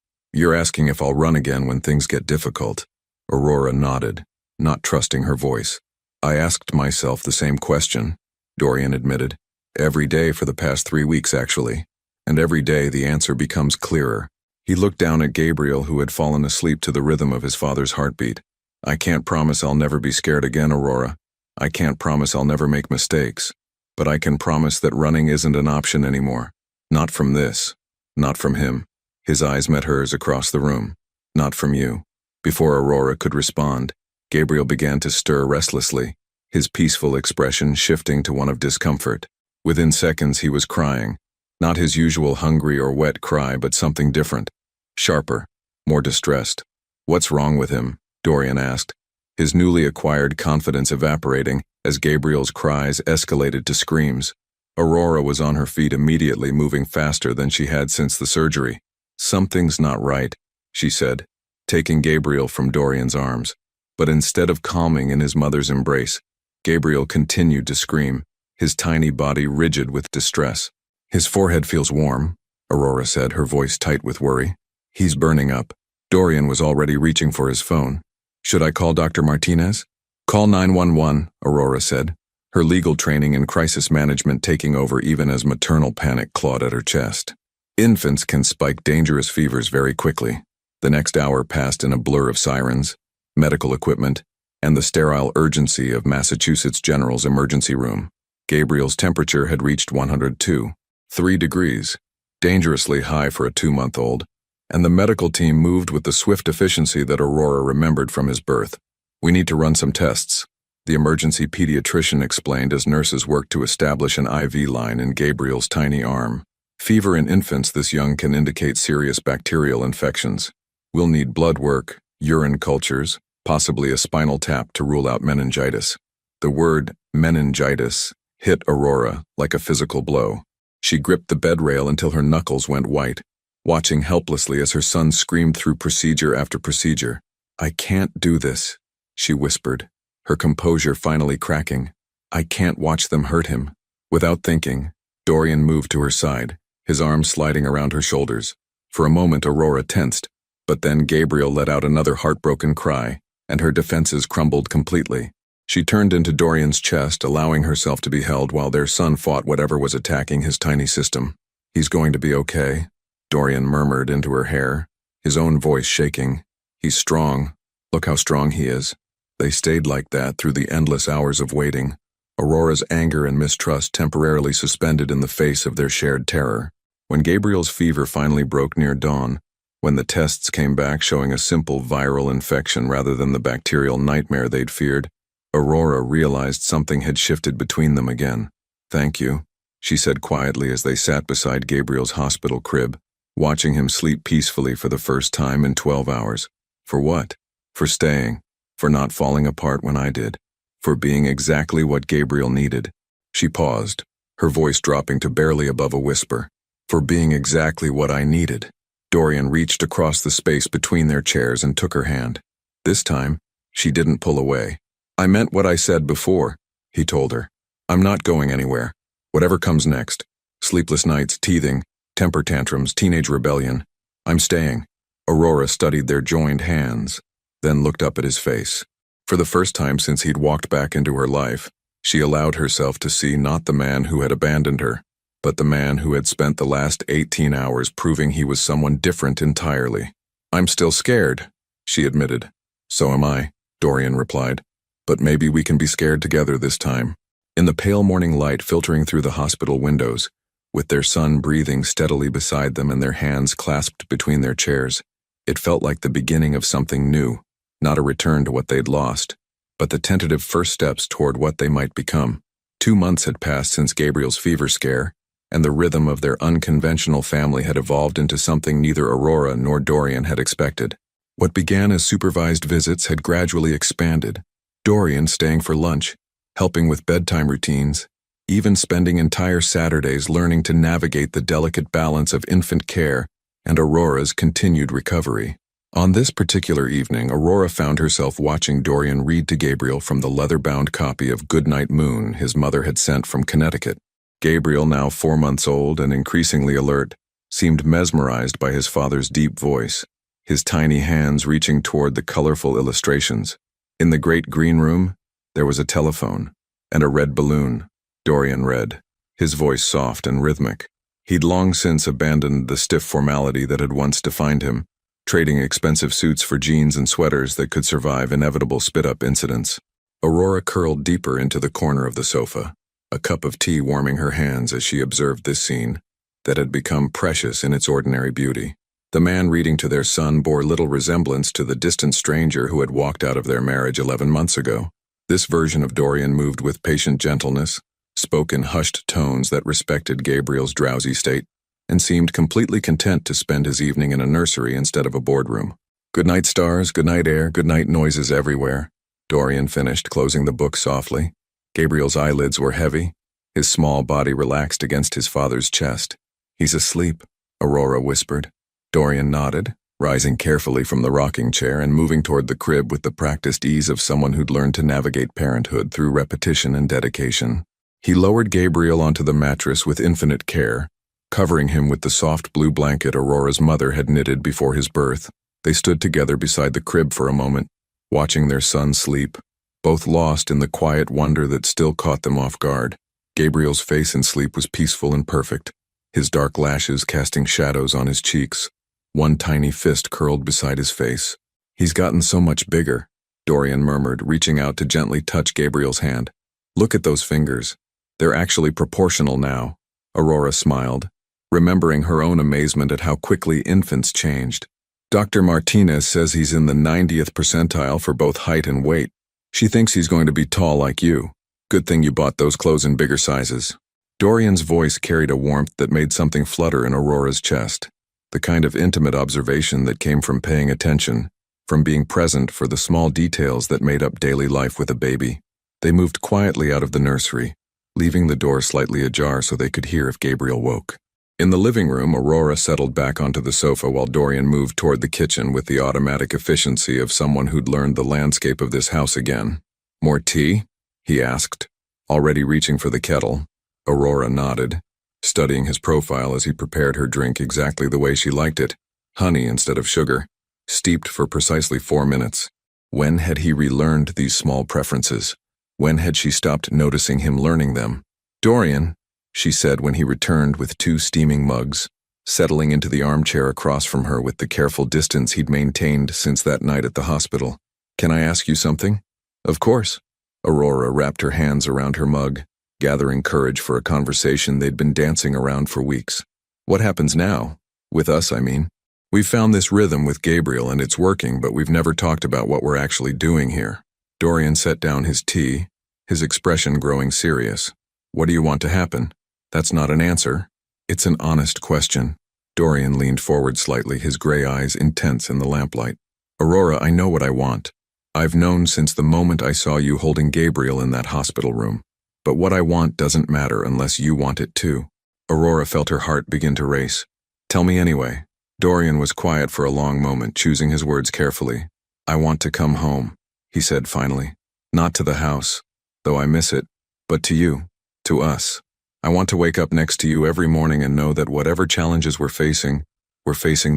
S1: You're asking if I'll run again when things get difficult. Aurora nodded, not trusting her voice. I asked myself the same question, Dorian admitted. Every day for the past 3 weeks, actually. And every day the answer becomes clearer. He looked down at Gabriel, who had fallen asleep to the rhythm of his father's heartbeat. I can't promise I'll never be scared again, Aurora. I can't promise I'll never make mistakes. But I can promise that running isn't an option anymore. Not from this. Not from him. His eyes met hers across the room. Not from you. Before Aurora could respond, Gabriel began to stir restlessly, his peaceful expression shifting to one of discomfort. Within seconds he was crying. Not his usual hungry or wet cry, but something different. Sharper. More distressed. What's wrong with him? Dorian asked, his newly acquired confidence evaporating as Gabriel's cries escalated to screams. Aurora was on her feet immediately, moving faster than she had since the surgery. Something's not right, she said, taking Gabriel from Dorian's arms. But instead of calming in his mother's embrace, Gabriel continued to scream, his tiny body rigid with distress. His forehead feels warm, Aurora said, her voice tight with worry. He's burning up. Dorian was already reaching for his phone. Should I call Dr. Martinez? Call 911, Aurora said, her legal training in crisis management taking over even as maternal panic clawed at her chest. Infants can spike dangerous fevers very quickly. The next hour passed in a blur of sirens, medical equipment, and the sterile urgency of Massachusetts General's emergency room. Gabriel's temperature had reached 102.3 degrees, dangerously high for a 2-month-old, and the medical team moved with the swift efficiency that Aurora remembered from his birth. We need to run some tests, the emergency pediatrician explained as nurses worked to establish an IV line in Gabriel's tiny arm. Fever in infants this young can indicate serious bacterial infections. We'll need blood work, urine cultures, possibly a spinal tap to rule out meningitis. The word meningitis hit Aurora like a physical blow. She gripped the bed rail until her knuckles went white, watching helplessly as her son screamed through procedure after procedure. I can't do this, she whispered, her composure finally cracking. I can't watch them hurt him. Without thinking, Dorian moved to her side, his arms sliding around her shoulders. For a moment Aurora tensed, but then Gabriel let out another heartbroken cry, and her defenses crumbled completely. She turned into Dorian's chest, allowing herself to be held while their son fought whatever was attacking his tiny system. "He's going to be okay," Dorian murmured into her hair, his own voice shaking. "He's strong. Look how strong he is." They stayed like that through the endless hours of waiting, Aurora's anger and mistrust temporarily suspended in the face of their shared terror. When Gabriel's fever finally broke near dawn, when the tests came back showing a simple viral infection rather than the bacterial nightmare they'd feared, Aurora realized something had shifted between them again. "Thank you," she said quietly as they sat beside Gabriel's hospital crib, watching him sleep peacefully for the first time in 12 hours. "For what? For staying. For not falling apart when I did. For being exactly what Gabriel needed." She paused, her voice dropping to barely above a whisper. "For being exactly what I needed." Dorian reached across the space between their chairs and took her hand. This time, she didn't pull away. "I meant what I said before," he told her. "I'm not going anywhere. Whatever comes next. Sleepless nights, teething, temper tantrums, teenage rebellion. I'm staying." Aurora studied their joined hands, then looked up at his face. For the first time since he'd walked back into her life, she allowed herself to see not the man who had abandoned her, but the man who had spent the last 18 hours proving he was someone different entirely. "I'm still scared," she admitted. "So am I," Dorian replied. "But maybe we can be scared together this time." In the pale morning light filtering through the hospital windows, with their son breathing steadily beside them and their hands clasped between their chairs, it felt like the beginning of something new. Not a return to what they'd lost, but the tentative first steps toward what they might become. 2 months had passed since Gabriel's fever scare, and the rhythm of their unconventional family had evolved into something neither Aurora nor Dorian had expected. What began as supervised visits had gradually expanded, Dorian staying for lunch, helping with bedtime routines, even spending entire Saturdays learning to navigate the delicate balance of infant care and Aurora's continued recovery. On this particular evening, Aurora found herself watching Dorian read to Gabriel from the leather-bound copy of Goodnight Moon his mother had sent from Connecticut. Gabriel, now 4 months old and increasingly alert, seemed mesmerized by his father's deep voice, his tiny hands reaching toward the colorful illustrations. In the great green room, there was a telephone and a red balloon. Dorian read, his voice soft and rhythmic. He'd long since abandoned the stiff formality that had once defined him, trading expensive suits for jeans and sweaters that could survive inevitable spit-up incidents. Aurora curled deeper into the corner of the sofa, a cup of tea warming her hands as she observed this scene that had become precious in its ordinary beauty. The man reading to their son bore little resemblance to the distant stranger who had walked out of their marriage 11 months ago. This version of Dorian moved with patient gentleness, spoke in hushed tones that respected Gabriel's drowsy state, and seemed completely content to spend his evening in a nursery instead of a boardroom. "Good night, stars, good night, air, good night, noises everywhere," Dorian finished, closing the book softly. Gabriel's eyelids were heavy, his small body relaxed against his father's chest. "He's asleep," Aurora whispered. Dorian nodded, rising carefully from the rocking chair and moving toward the crib with the practiced ease of someone who'd learned to navigate parenthood through repetition and dedication. He lowered Gabriel onto the mattress with infinite care, covering him with the soft blue blanket Aurora's mother had knitted before his birth. They stood together beside the crib for a moment, watching their son sleep, both lost in the quiet wonder that still caught them off guard. Gabriel's face in sleep was peaceful and perfect, his dark lashes casting shadows on his cheeks, one tiny fist curled beside his face. "He's gotten so much bigger," Dorian murmured, reaching out to gently touch Gabriel's hand. "Look at those fingers. They're actually proportional now." Aurora smiled, remembering her own amazement at how quickly infants changed. "Dr. Martinez says he's in the 90th percentile for both height and weight. She thinks he's going to be tall like you. Good thing you bought those clothes in bigger sizes." Dorian's voice carried a warmth that made something flutter in Aurora's chest, the kind of intimate observation that came from paying attention, from being present for the small details that made up daily life with a baby. They moved quietly out of the nursery, leaving the door slightly ajar so they could hear if Gabriel woke. In the living room, Aurora settled back onto the sofa while Dorian moved toward the kitchen with the automatic efficiency of someone who'd learned the landscape of this house again. "More tea?" he asked, already reaching for the kettle. Aurora nodded, studying his profile as he prepared her drink exactly the way she liked it, honey instead of sugar, steeped for precisely 4 minutes. When had he relearned these small preferences? When had she stopped noticing him learning them? "Dorian," she said when he returned with 2 steaming mugs, settling into the armchair across from her with the careful distance he'd maintained since that night at the hospital. "Can I ask you something?" "Of course." Aurora wrapped her hands around her mug, gathering courage for a conversation they'd been dancing around for weeks. "What happens now? With us, I mean. We've found this rhythm with Gabriel and it's working, but we've never talked about what we're actually doing here." Dorian set down his tea, his expression growing serious. "What do you want to happen?" "That's not an answer. It's an honest question." Dorian leaned forward slightly, his gray eyes intense in the lamplight. "Aurora, I know what I want. I've known since the moment I saw you holding Gabriel in that hospital room. But what I want doesn't matter unless you want it too." Aurora felt her heart begin to race. "Tell me anyway." Dorian was quiet for a long moment, choosing his words carefully. "I want to come home," he said finally. "Not to the house, though I miss it, but to you, to us. I want to wake up next to you every morning and know that whatever challenges we're facing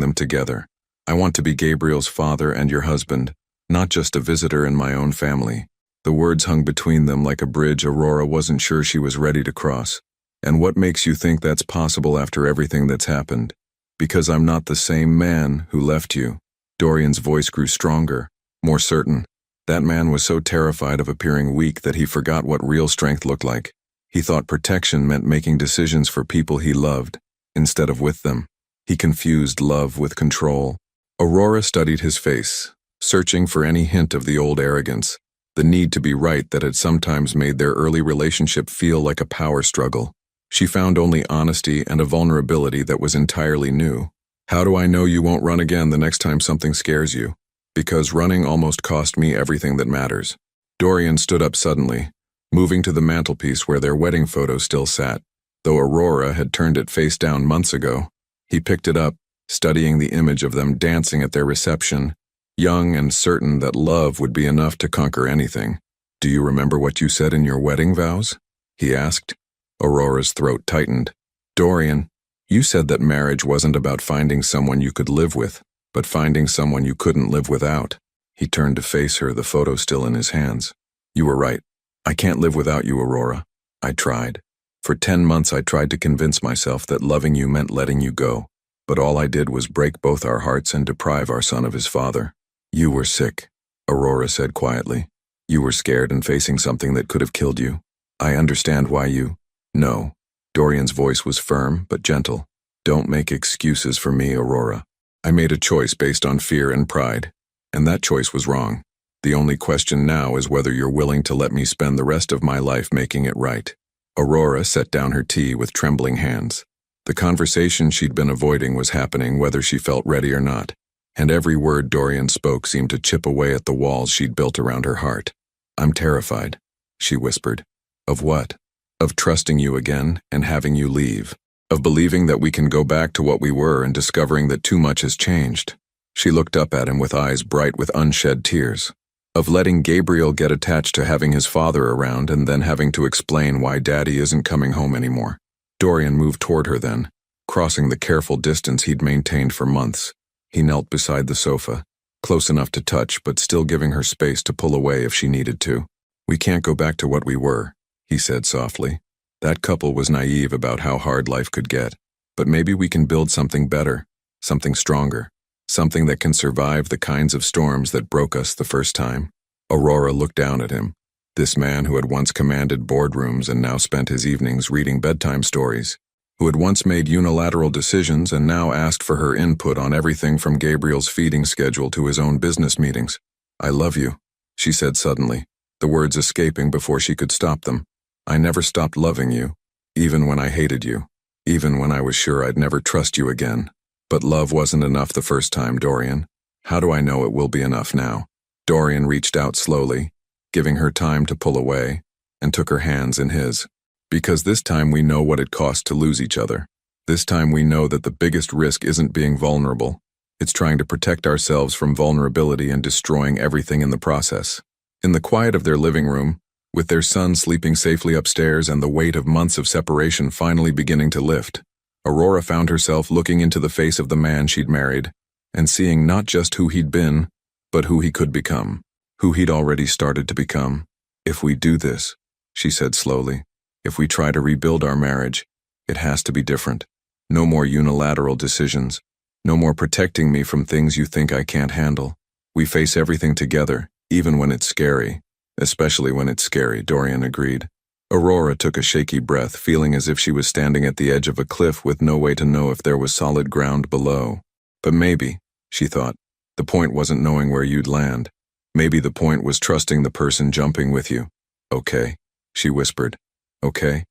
S1: them together. I want to be Gabriel's father and your husband, not just a visitor in my own family." The words hung between them like a bridge Aurora wasn't sure she was ready to cross. "And what makes you think that's possible after everything that's happened?" "Because I'm not the same man who left you." Dorian's voice grew stronger, more certain. That man was so terrified of appearing weak that he forgot what real strength looked like. He thought protection meant making decisions for people he loved, instead of with them. He confused love with control. Aurora studied his face, searching for any hint of the old arrogance, the need to be right that had sometimes made their early relationship feel like a power struggle. She found only honesty and a vulnerability that was entirely new. "How do I know you won't run again the next time something scares you?" "Because running almost cost me everything that matters." Dorian stood up suddenly, moving to the mantelpiece where their wedding photo still sat. Though Aurora had turned it face down months ago, he picked it up, studying the image of them dancing at their reception, young and certain that love would be enough to conquer anything. "Do you remember what you said in your wedding vows?" he asked. Aurora's throat tightened. "Dorian, you said that marriage wasn't about finding someone you could live with, but finding someone you couldn't live without." He turned to face her, the photo still in his hands. "You were right. I can't live without you, Aurora. I tried. For 10 months I tried to convince myself that loving you meant letting you go, but all I did was break both our hearts and deprive our son of his father." "You were sick," Aurora said quietly. "You were scared and facing something that could have killed you. I understand why you—" "No." Dorian's voice was firm but gentle. "Don't make excuses for me, Aurora. I made a choice based on fear and pride, and that choice was wrong. The only question now is whether you're willing to let me spend the rest of my life making it right." Aurora set down her tea with trembling hands. The conversation she'd been avoiding was happening whether she felt ready or not, and every word Dorian spoke seemed to chip away at the walls she'd built around her heart. "I'm terrified," she whispered. "Of what?" "Of trusting you again and having you leave. Of believing that we can go back to what we were and discovering that too much has changed." She looked up at him with eyes bright with unshed tears. "Of letting Gabriel get attached to having his father around and then having to explain why Daddy isn't coming home anymore." Dorian moved toward her then, crossing the careful distance he'd maintained for months. He knelt beside the sofa, close enough to touch but still giving her space to pull away if she needed to. "We can't go back to what we were," he said softly. "That couple was naive about how hard life could get. But maybe we can build something better, something stronger, something that can survive the kinds of storms that broke us the first time." Aurora looked down at him, this man who had once commanded boardrooms and now spent his evenings reading bedtime stories, who had once made unilateral decisions and now asked for her input on everything from Gabriel's feeding schedule to his own business meetings. "I love you," she said suddenly, the words escaping before she could stop them. "I never stopped loving you, even when I hated you, even when I was sure I'd never trust you again. But love wasn't enough the first time, Dorian. How do I know it will be enough now?" Dorian reached out slowly, giving her time to pull away, and took her hands in his. "Because this time we know what it cost to lose each other. This time we know that the biggest risk isn't being vulnerable. It's trying to protect ourselves from vulnerability and destroying everything in the process." In the quiet of their living room, with their son sleeping safely upstairs and the weight of months of separation finally beginning to lift, Aurora found herself looking into the face of the man she'd married, and seeing not just who he'd been, but who he could become, who he'd already started to become. If we do this, she said slowly, if we try to rebuild our marriage, it has to be different. No more unilateral decisions. No more protecting me from things you think I can't handle. We face everything together, even when it's scary. Especially when it's scary, Dorian agreed. Aurora took a shaky breath, feeling as if she was standing at the edge of a cliff with no way to know if there was solid ground below. But maybe, she thought, the point wasn't knowing where you'd land. Maybe the point was trusting the person jumping with you. Okay, she whispered. Okay,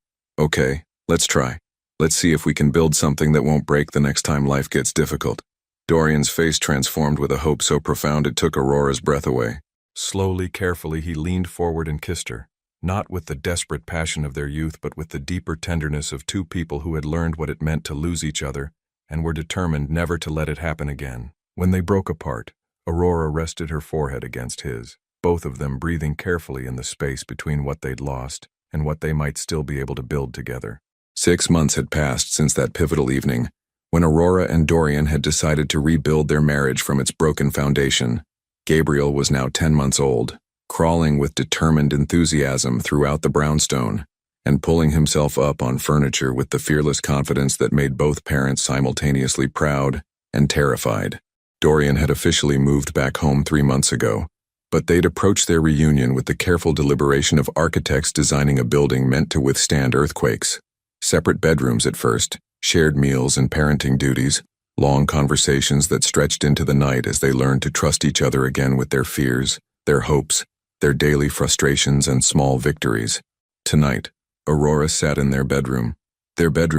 S1: let's try. Let's see if we can build something that won't break the next time life gets difficult. Dorian's face transformed with a hope so profound it took Aurora's breath away. Slowly, carefully, he leaned forward and kissed her, not with the desperate passion of their youth, but with the deeper tenderness of two people who had learned what it meant to lose each other and were determined never to let it happen again. When they broke apart, Aurora rested her forehead against his, both of them breathing carefully in the space between what they'd lost and what they might still be able to build together. 6 months had passed since that pivotal evening, when Aurora and Dorian had decided to rebuild their marriage from its broken foundation. Gabriel was now 10 months old, crawling with determined enthusiasm throughout the brownstone, and pulling himself up on furniture with the fearless confidence that made both parents simultaneously proud and terrified. Dorian had officially moved back home 3 months ago, but they'd approached their reunion with the careful deliberation of architects designing a building meant to withstand earthquakes. Separate bedrooms at first, shared meals and parenting duties, long conversations that stretched into the night as they learned to trust each other again with their fears, their hopes, their daily frustrations and small victories. Tonight, Aurora sat in their bedroom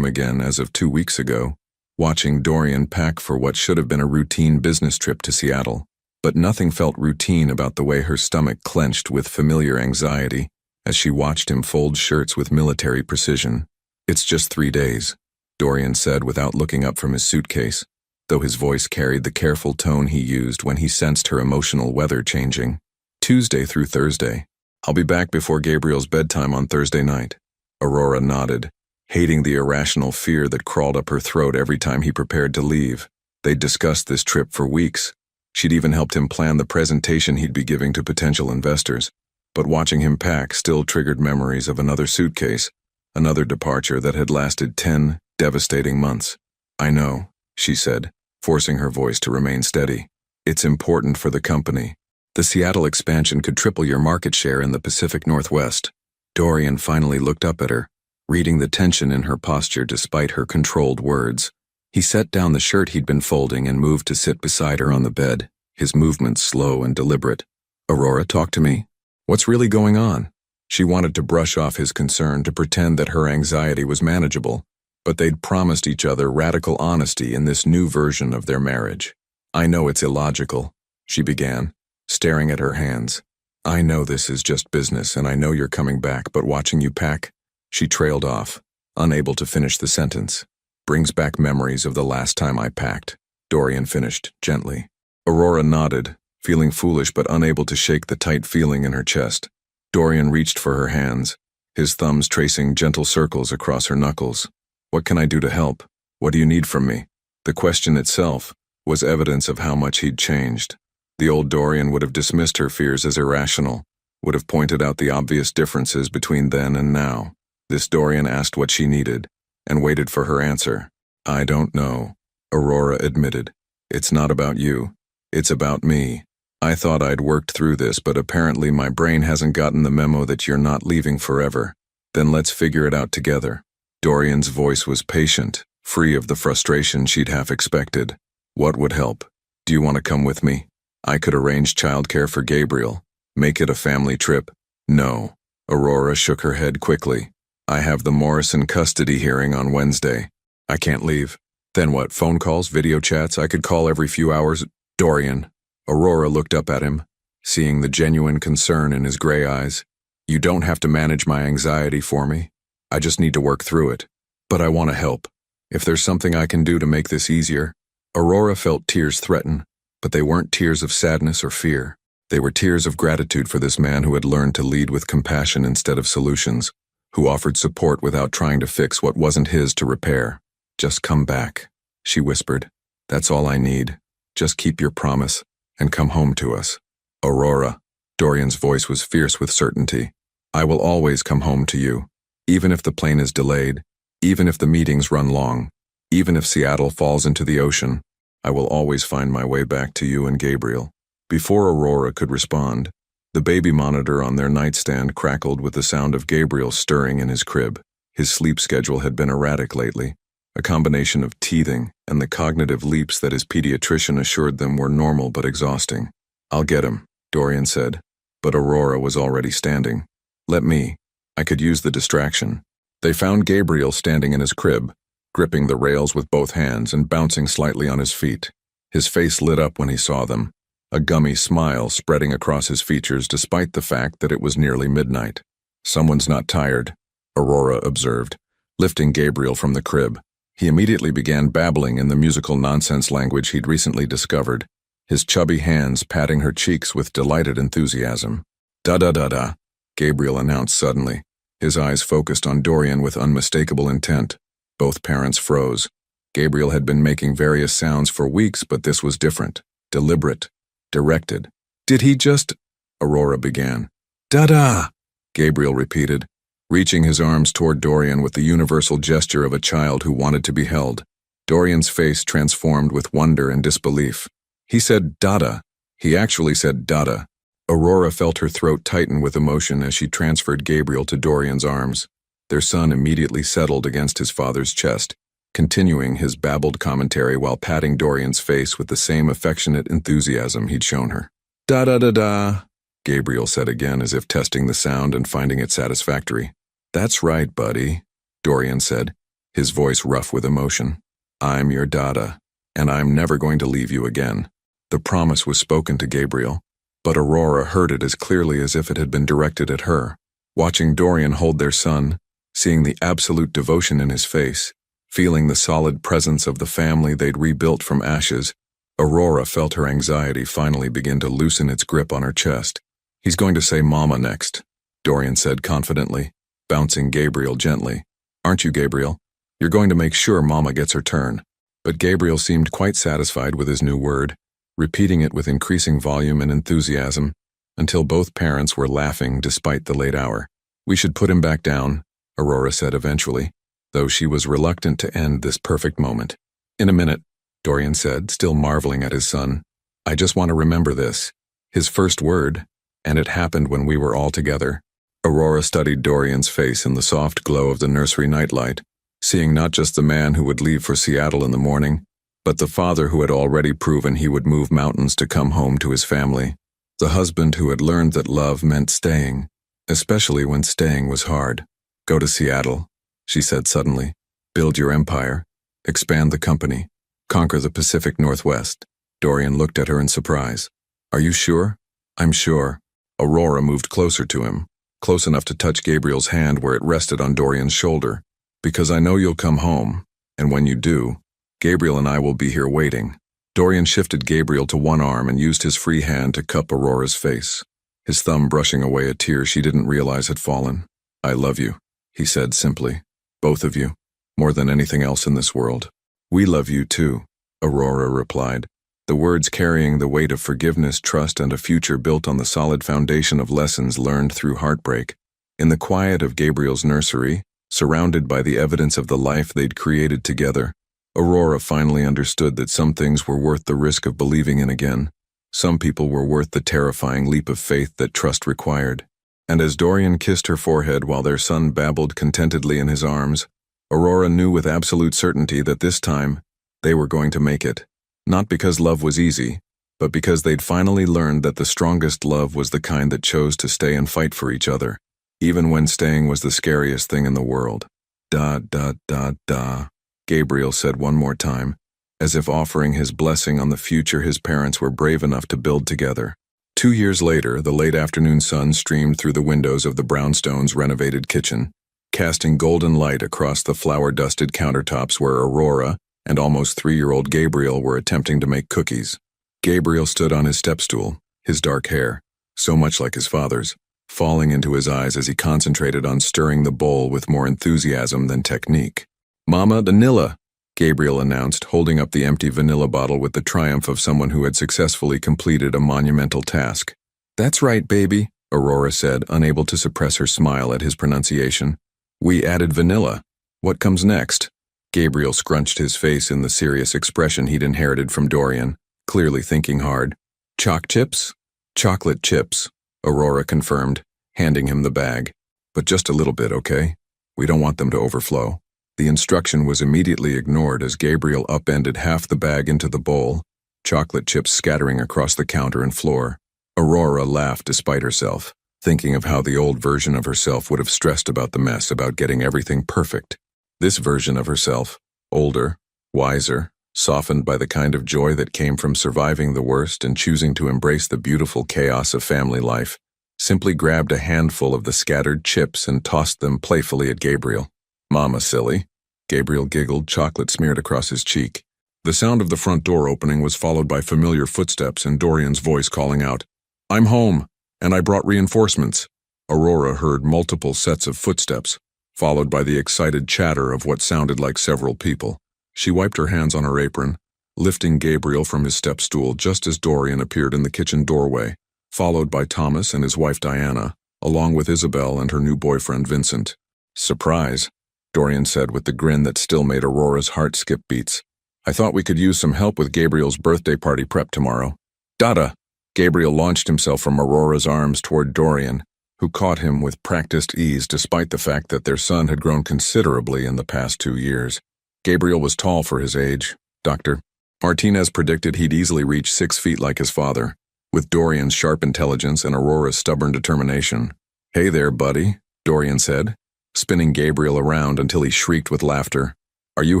S1: again as of 2 weeks ago, watching Dorian pack for what should have been a routine business trip to Seattle. But nothing felt routine about the way her stomach clenched with familiar anxiety as she watched him fold shirts with military precision. It's just 3 days, Dorian said without looking up from his suitcase, though his voice carried the careful tone he used when he sensed her emotional weather changing. Tuesday through Thursday. I'll be back before Gabriel's bedtime on Thursday night. Aurora nodded, hating the irrational fear that crawled up her throat every time he prepared to leave. They'd discussed this trip for weeks. She'd even helped him plan the presentation he'd be giving to potential investors. But watching him pack still triggered memories of another suitcase, another departure that had lasted 10 devastating months. I know, she said, forcing her voice to remain steady. It's important for the company. The Seattle expansion could triple your market share in the Pacific Northwest. Dorian finally looked up at her, reading the tension in her posture despite her controlled words. He set down the shirt he'd been folding and moved to sit beside her on the bed, his movements slow and deliberate. Aurora, talk to me. What's really going on? She wanted to brush off his concern, to pretend that her anxiety was manageable, but they'd promised each other radical honesty in this new version of their marriage. I know it's illogical, she began, staring at her hands. I know this is just business and I know you're coming back, but watching you pack, she trailed off, unable to finish the sentence. Brings back memories of the last time I packed, Dorian finished, gently. Aurora nodded, feeling foolish but unable to shake the tight feeling in her chest. Dorian reached for her hands, his thumbs tracing gentle circles across her knuckles. What can I do to help? What do you need from me? The question itself was evidence of how much he'd changed. The old Dorian would have dismissed her fears as irrational, would have pointed out the obvious differences between then and now. This Dorian asked what she needed, and waited for her answer. I don't know, Aurora admitted. It's not about you. It's about me. I thought I'd worked through this, but apparently my brain hasn't gotten the memo that you're not leaving forever. Then let's figure it out together. Dorian's voice was patient, free of the frustration she'd half expected. What would help? Do you want to come with me? I could arrange childcare for Gabriel. Make it a family trip. No. Aurora shook her head quickly. I have the Morrison custody hearing on Wednesday. I can't leave. Then what, phone calls, video chats? I could call every few hours. Dorian. Aurora looked up at him, seeing the genuine concern in his gray eyes. You don't have to manage my anxiety for me. I just need to work through it. But I want to help. If there's something I can do to make this easier. Aurora felt tears threaten, but they weren't tears of sadness or fear. They were tears of gratitude for this man who had learned to lead with compassion instead of solutions, who offered support without trying to fix what wasn't his to repair. Just come back, she whispered. That's all I need. Just keep your promise and come home to us. Aurora. Dorian's voice was fierce with certainty. I will always come home to you. Even if the plane is delayed, even if the meetings run long, even if Seattle falls into the ocean, I will always find my way back to you and Gabriel. Before Aurora could respond, the baby monitor on their nightstand crackled with the sound of Gabriel stirring in his crib. His sleep schedule had been erratic lately, a combination of teething and the cognitive leaps that his pediatrician assured them were normal but exhausting. I'll get him, Dorian said, but Aurora was already standing. Let me. I could use the distraction. They found Gabriel standing in his crib, gripping the rails with both hands and bouncing slightly on his feet. His face lit up when he saw them, a gummy smile spreading across his features despite the fact that it was nearly midnight. Someone's not tired, Aurora observed, lifting Gabriel from the crib. He immediately began babbling in the musical nonsense language he'd recently discovered, his chubby hands patting her cheeks with delighted enthusiasm. Da-da-da-da, Gabriel announced suddenly, his eyes focused on Dorian with unmistakable intent. Both parents froze. Gabriel had been making various sounds for weeks, but this was different, deliberate, directed. Did he just? Aurora began. Da-da, Gabriel repeated, reaching his arms toward Dorian with the universal gesture of a child who wanted to be held. Dorian's face transformed with wonder and disbelief. He said Dada. He actually said Dada. Aurora felt her throat tighten with emotion as she transferred Gabriel to Dorian's arms. Their son immediately settled against his father's chest, continuing his babbled commentary while patting Dorian's face with the same affectionate enthusiasm he'd shown her. Da-da-da-da, Gabriel said again as if testing the sound and finding it satisfactory. That's right, buddy, Dorian said, his voice rough with emotion. I'm your Dada, and I'm never going to leave you again. The promise was spoken to Gabriel, but Aurora heard it as clearly as if it had been directed at her. Watching Dorian hold their son, seeing the absolute devotion in his face, feeling the solid presence of the family they'd rebuilt from ashes, Aurora felt her anxiety finally begin to loosen its grip on her chest. He's going to say Mama next, Dorian said confidently, bouncing Gabriel gently. Aren't you, Gabriel? You're going to make sure Mama gets her turn. But Gabriel seemed quite satisfied with his new word, repeating it with increasing volume and enthusiasm, until both parents were laughing despite the late hour. We should put him back down, Aurora said eventually, though she was reluctant to end this perfect moment. In a minute, Dorian said, still marveling at his son. I just want to remember this. His first word, and it happened when we were all together. Aurora studied Dorian's face in the soft glow of the nursery nightlight, seeing not just the man who would leave for Seattle in the morning, but the father who had already proven he would move mountains to come home to his family, the husband who had learned that love meant staying, especially when staying was hard. Go to Seattle, she said suddenly. Build your empire, expand the company, conquer the Pacific Northwest. Dorian looked at her in surprise. Are you sure? I'm sure. Aurora moved closer to him, close enough to touch Gabriel's hand where it rested on Dorian's shoulder. Because I know you'll come home, and when you do, Gabriel and I will be here waiting. Dorian shifted Gabriel to one arm and used his free hand to cup Aurora's face, his thumb brushing away a tear she didn't realize had fallen. I love you, he said simply. Both of you, more than anything else in this world. We love you too, Aurora replied, the words carrying the weight of forgiveness, trust, and a future built on the solid foundation of lessons learned through heartbreak. In the quiet of Gabriel's nursery, surrounded by the evidence of the life they'd created together, Aurora finally understood that some things were worth the risk of believing in again. Some people were worth the terrifying leap of faith that trust required. And as Dorian kissed her forehead while their son babbled contentedly in his arms, Aurora knew with absolute certainty that this time, they were going to make it. Not because love was easy, but because they'd finally learned that the strongest love was the kind that chose to stay and fight for each other, even when staying was the scariest thing in the world. Da, da, da, da, Gabriel said one more time, as if offering his blessing on the future his parents were brave enough to build together. 2 years later, the late afternoon sun streamed through the windows of the brownstones' renovated kitchen, casting golden light across the flour-dusted countertops where Aurora and almost 3-year-old Gabriel were attempting to make cookies. Gabriel stood on his stepstool, his dark hair, so much like his father's, falling into his eyes as he concentrated on stirring the bowl with more enthusiasm than technique. Mama, vanilla, Gabriel announced, holding up the empty vanilla bottle with the triumph of someone who had successfully completed a monumental task. That's right, baby, Aurora said, unable to suppress her smile at his pronunciation. We added vanilla. What comes next? Gabriel scrunched his face in the serious expression he'd inherited from Dorian, clearly thinking hard. Choc chips? Chocolate chips, Aurora confirmed, handing him the bag. But just a little bit, okay? We don't want them to overflow. The instruction was immediately ignored as Gabriel upended half the bag into the bowl, chocolate chips scattering across the counter and floor. Aurora laughed despite herself, thinking of how the old version of herself would have stressed about the mess, about getting everything perfect. This version of herself, older, wiser, softened by the kind of joy that came from surviving the worst and choosing to embrace the beautiful chaos of family life, simply grabbed a handful of the scattered chips and tossed them playfully at Gabriel. Mama, silly. Gabriel giggled, chocolate smeared across his cheek. The sound of the front door opening was followed by familiar footsteps and Dorian's voice calling out, I'm home, and I brought reinforcements. Aurora heard multiple sets of footsteps, followed by the excited chatter of what sounded like several people. She wiped her hands on her apron, lifting Gabriel from his step stool just as Dorian appeared in the kitchen doorway, followed by Thomas and his wife Diana, along with Isabel and her new boyfriend Vincent. Surprise, Dorian said with the grin that still made Aurora's heart skip beats. I thought we could use some help with Gabriel's birthday party prep tomorrow. Dada! Gabriel launched himself from Aurora's arms toward Dorian, who caught him with practiced ease despite the fact that their son had grown considerably in the past 2 years. Gabriel was tall for his age, Dr. Martinez predicted he'd easily reach 6 feet like his father, with Dorian's sharp intelligence and Aurora's stubborn determination. Hey there, buddy, Dorian said, spinning Gabriel around until he shrieked with laughter. Are you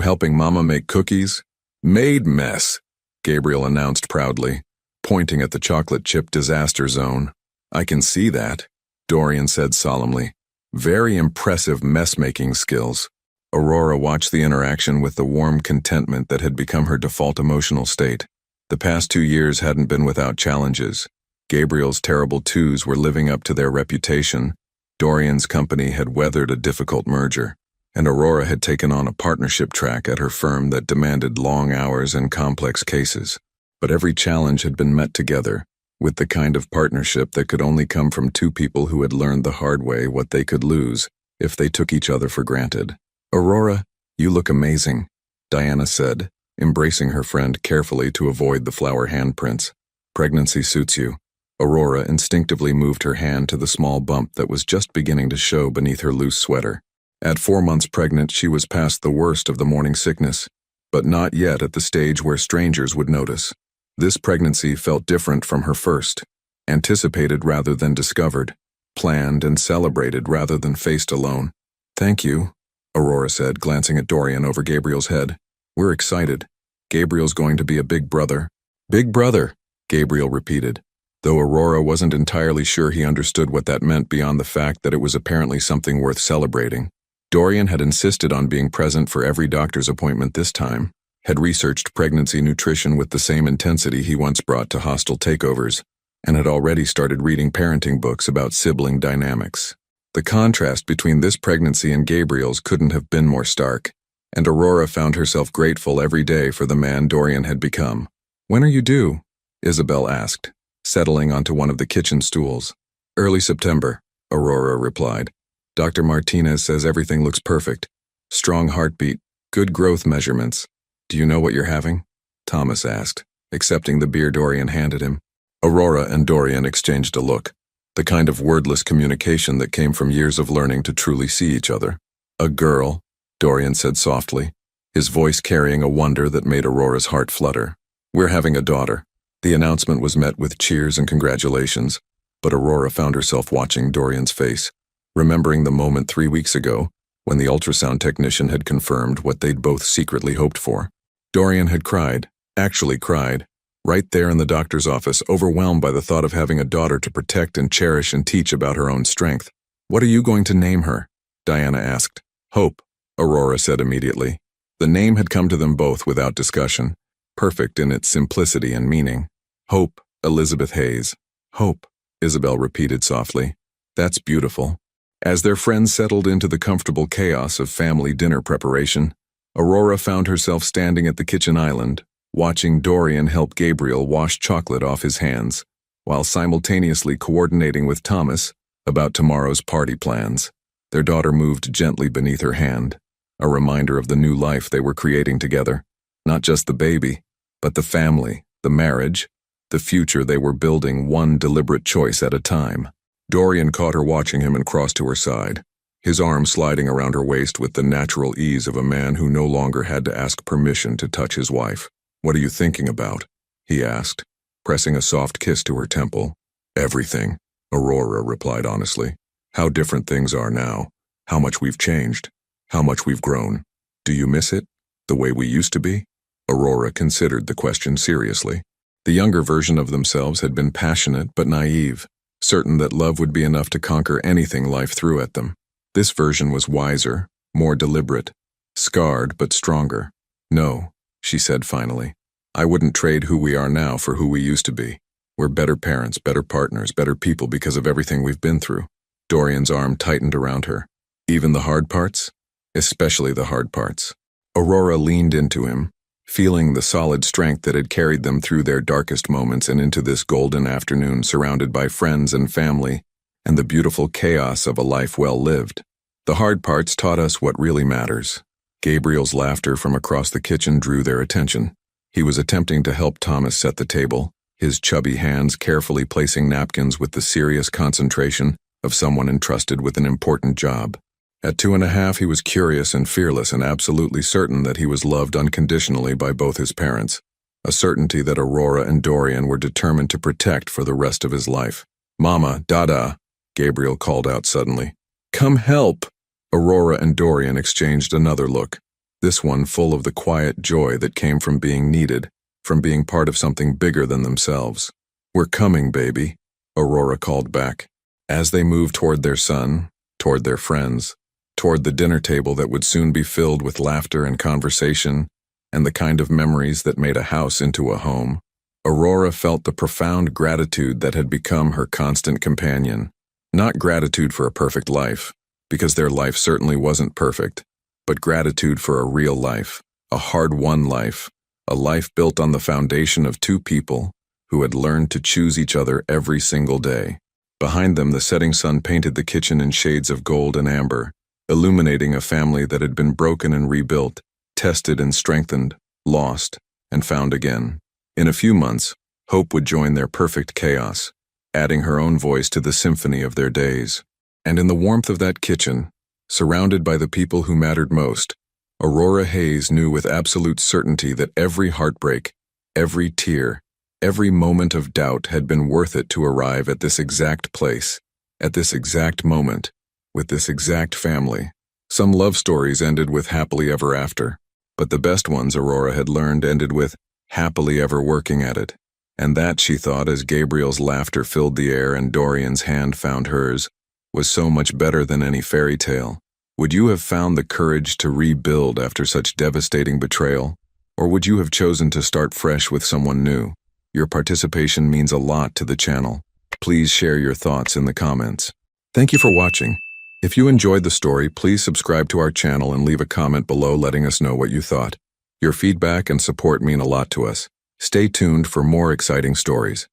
S1: helping Mama make cookies? Made mess, Gabriel announced proudly, pointing at the chocolate chip disaster zone. I can see that, Dorian said solemnly. Very impressive mess-making skills. Aurora watched the interaction with the warm contentment that had become her default emotional state. The past 2 years hadn't been without challenges. Gabriel's terrible twos were living up to their reputation. Dorian's company had weathered a difficult merger, and Aurora had taken on a partnership track at her firm that demanded long hours and complex cases. But every challenge had been met together, with the kind of partnership that could only come from 2 people who had learned the hard way what they could lose if they took each other for granted. Aurora, you look amazing, Diana said, embracing her friend carefully to avoid the flower handprints. Pregnancy suits you. Aurora instinctively moved her hand to the small bump that was just beginning to show beneath her loose sweater. At 4 months pregnant, she was past the worst of the morning sickness, but not yet at the stage where strangers would notice. This pregnancy felt different from her first, anticipated rather than discovered, planned and celebrated rather than faced alone. Thank you, Aurora said, glancing at Dorian over Gabriel's head. We're excited. Gabriel's going to be a big brother. Big brother, Gabriel repeated, though Aurora wasn't entirely sure he understood what that meant beyond the fact that it was apparently something worth celebrating. Dorian had insisted on being present for every doctor's appointment this time, had researched pregnancy nutrition with the same intensity he once brought to hostile takeovers, and had already started reading parenting books about sibling dynamics. The contrast between this pregnancy and Gabriel's couldn't have been more stark, and Aurora found herself grateful every day for the man Dorian had become. When are you due? Isabel asked, settling onto one of the kitchen stools. Early September, Aurora replied. Dr. Martinez says everything looks perfect. Strong heartbeat, good growth measurements. Do you know what you're having? Thomas asked, accepting the beer Dorian handed him. Aurora and Dorian exchanged a look, the kind of wordless communication that came from years of learning to truly see each other. A girl, Dorian said softly, his voice carrying a wonder that made Aurora's heart flutter. We're having a daughter. The announcement was met with cheers and congratulations, but Aurora found herself watching Dorian's face, remembering the moment 3 weeks ago when the ultrasound technician had confirmed what they'd both secretly hoped for. Dorian had cried, actually cried, right there in the doctor's office, overwhelmed by the thought of having a daughter to protect and cherish and teach about her own strength. What are you going to name her? Diana asked. Hope, Aurora said immediately. The name had come to them both without discussion, perfect in its simplicity and meaning. Hope, Elizabeth Hayes. Hope, Isabel repeated softly. That's beautiful. As their friends settled into the comfortable chaos of family dinner preparation, Aurora found herself standing at the kitchen island, watching Dorian help Gabriel wash chocolate off his hands. while simultaneously coordinating with Thomas about tomorrow's party plans. Their daughter moved gently beneath her hand, a reminder of the new life they were creating together. Not just the baby, but the family, the marriage, the future they were building one deliberate choice at a time. Dorian caught her watching him and crossed to her side, his arm sliding around her waist with the natural ease of a man who no longer had to ask permission to touch his wife. "What are you thinking about?" he asked, pressing a soft kiss to her temple. "Everything," Aurora replied honestly. "How different things are now, how much we've changed, how much we've grown. Do you miss it, the way we used to be?" Aurora considered the question seriously. The younger version of themselves had been passionate but naive, certain that love would be enough to conquer anything life threw at them. This version was wiser, more deliberate, scarred but stronger. "No," she said finally. "I wouldn't trade who we are now for who we used to be. We're better parents, better partners, better people because of everything we've been through." Dorian's arm tightened around her. "Even the hard parts?" "Especially the hard parts." Aurora leaned into him, feeling the solid strength that had carried them through their darkest moments and into this golden afternoon surrounded by friends and family and the beautiful chaos of a life well lived. "The hard parts taught us what really matters." Gabriel's laughter from across the kitchen drew their attention. He was attempting to help Thomas set the table, his chubby hands carefully placing napkins with the serious concentration of someone entrusted with an important job. At 2.5, he was curious and fearless and absolutely certain that he was loved unconditionally by both his parents, a certainty that Aurora and Dorian were determined to protect for the rest of his life. "Mama, Dada," Gabriel called out suddenly. "Come help!" Aurora and Dorian exchanged another look, this one full of the quiet joy that came from being needed, from being part of something bigger than themselves. "We're coming, baby," Aurora called back. As they moved toward their son, toward their friends, toward the dinner table that would soon be filled with laughter and conversation, and the kind of memories that made a house into a home, Aurora felt the profound gratitude that had become her constant companion. Not gratitude for a perfect life, because their life certainly wasn't perfect, but gratitude for a real life, a hard-won life, a life built on the foundation of two people who had learned to choose each other every single day. Behind them, the setting sun painted the kitchen in shades of gold and amber, illuminating a family that had been broken and rebuilt, tested and strengthened, lost and found again. In a few months, Hope would join their perfect chaos, adding her own voice to the symphony of their days. And in the warmth of that kitchen, surrounded by the people who mattered most, Aurora Hayes knew with absolute certainty that every heartbreak, every tear, every moment of doubt had been worth it to arrive at this exact place, at this exact moment, with this exact family. Some love stories ended with happily ever after, but the best ones, Aurora had learned, ended with happily ever working at it. And that, she thought, as Gabriel's laughter filled the air and Dorian's hand found hers, was so much better than any fairy tale. Would you have found the courage to rebuild after such devastating betrayal? Or would you have chosen to start fresh with someone new? Your participation means a lot to the channel. Please share your thoughts in the comments. Thank you for watching. If you enjoyed the story, please subscribe to our channel and leave a comment below letting us know what you thought. Your feedback and support mean a lot to us. Stay tuned for more exciting stories.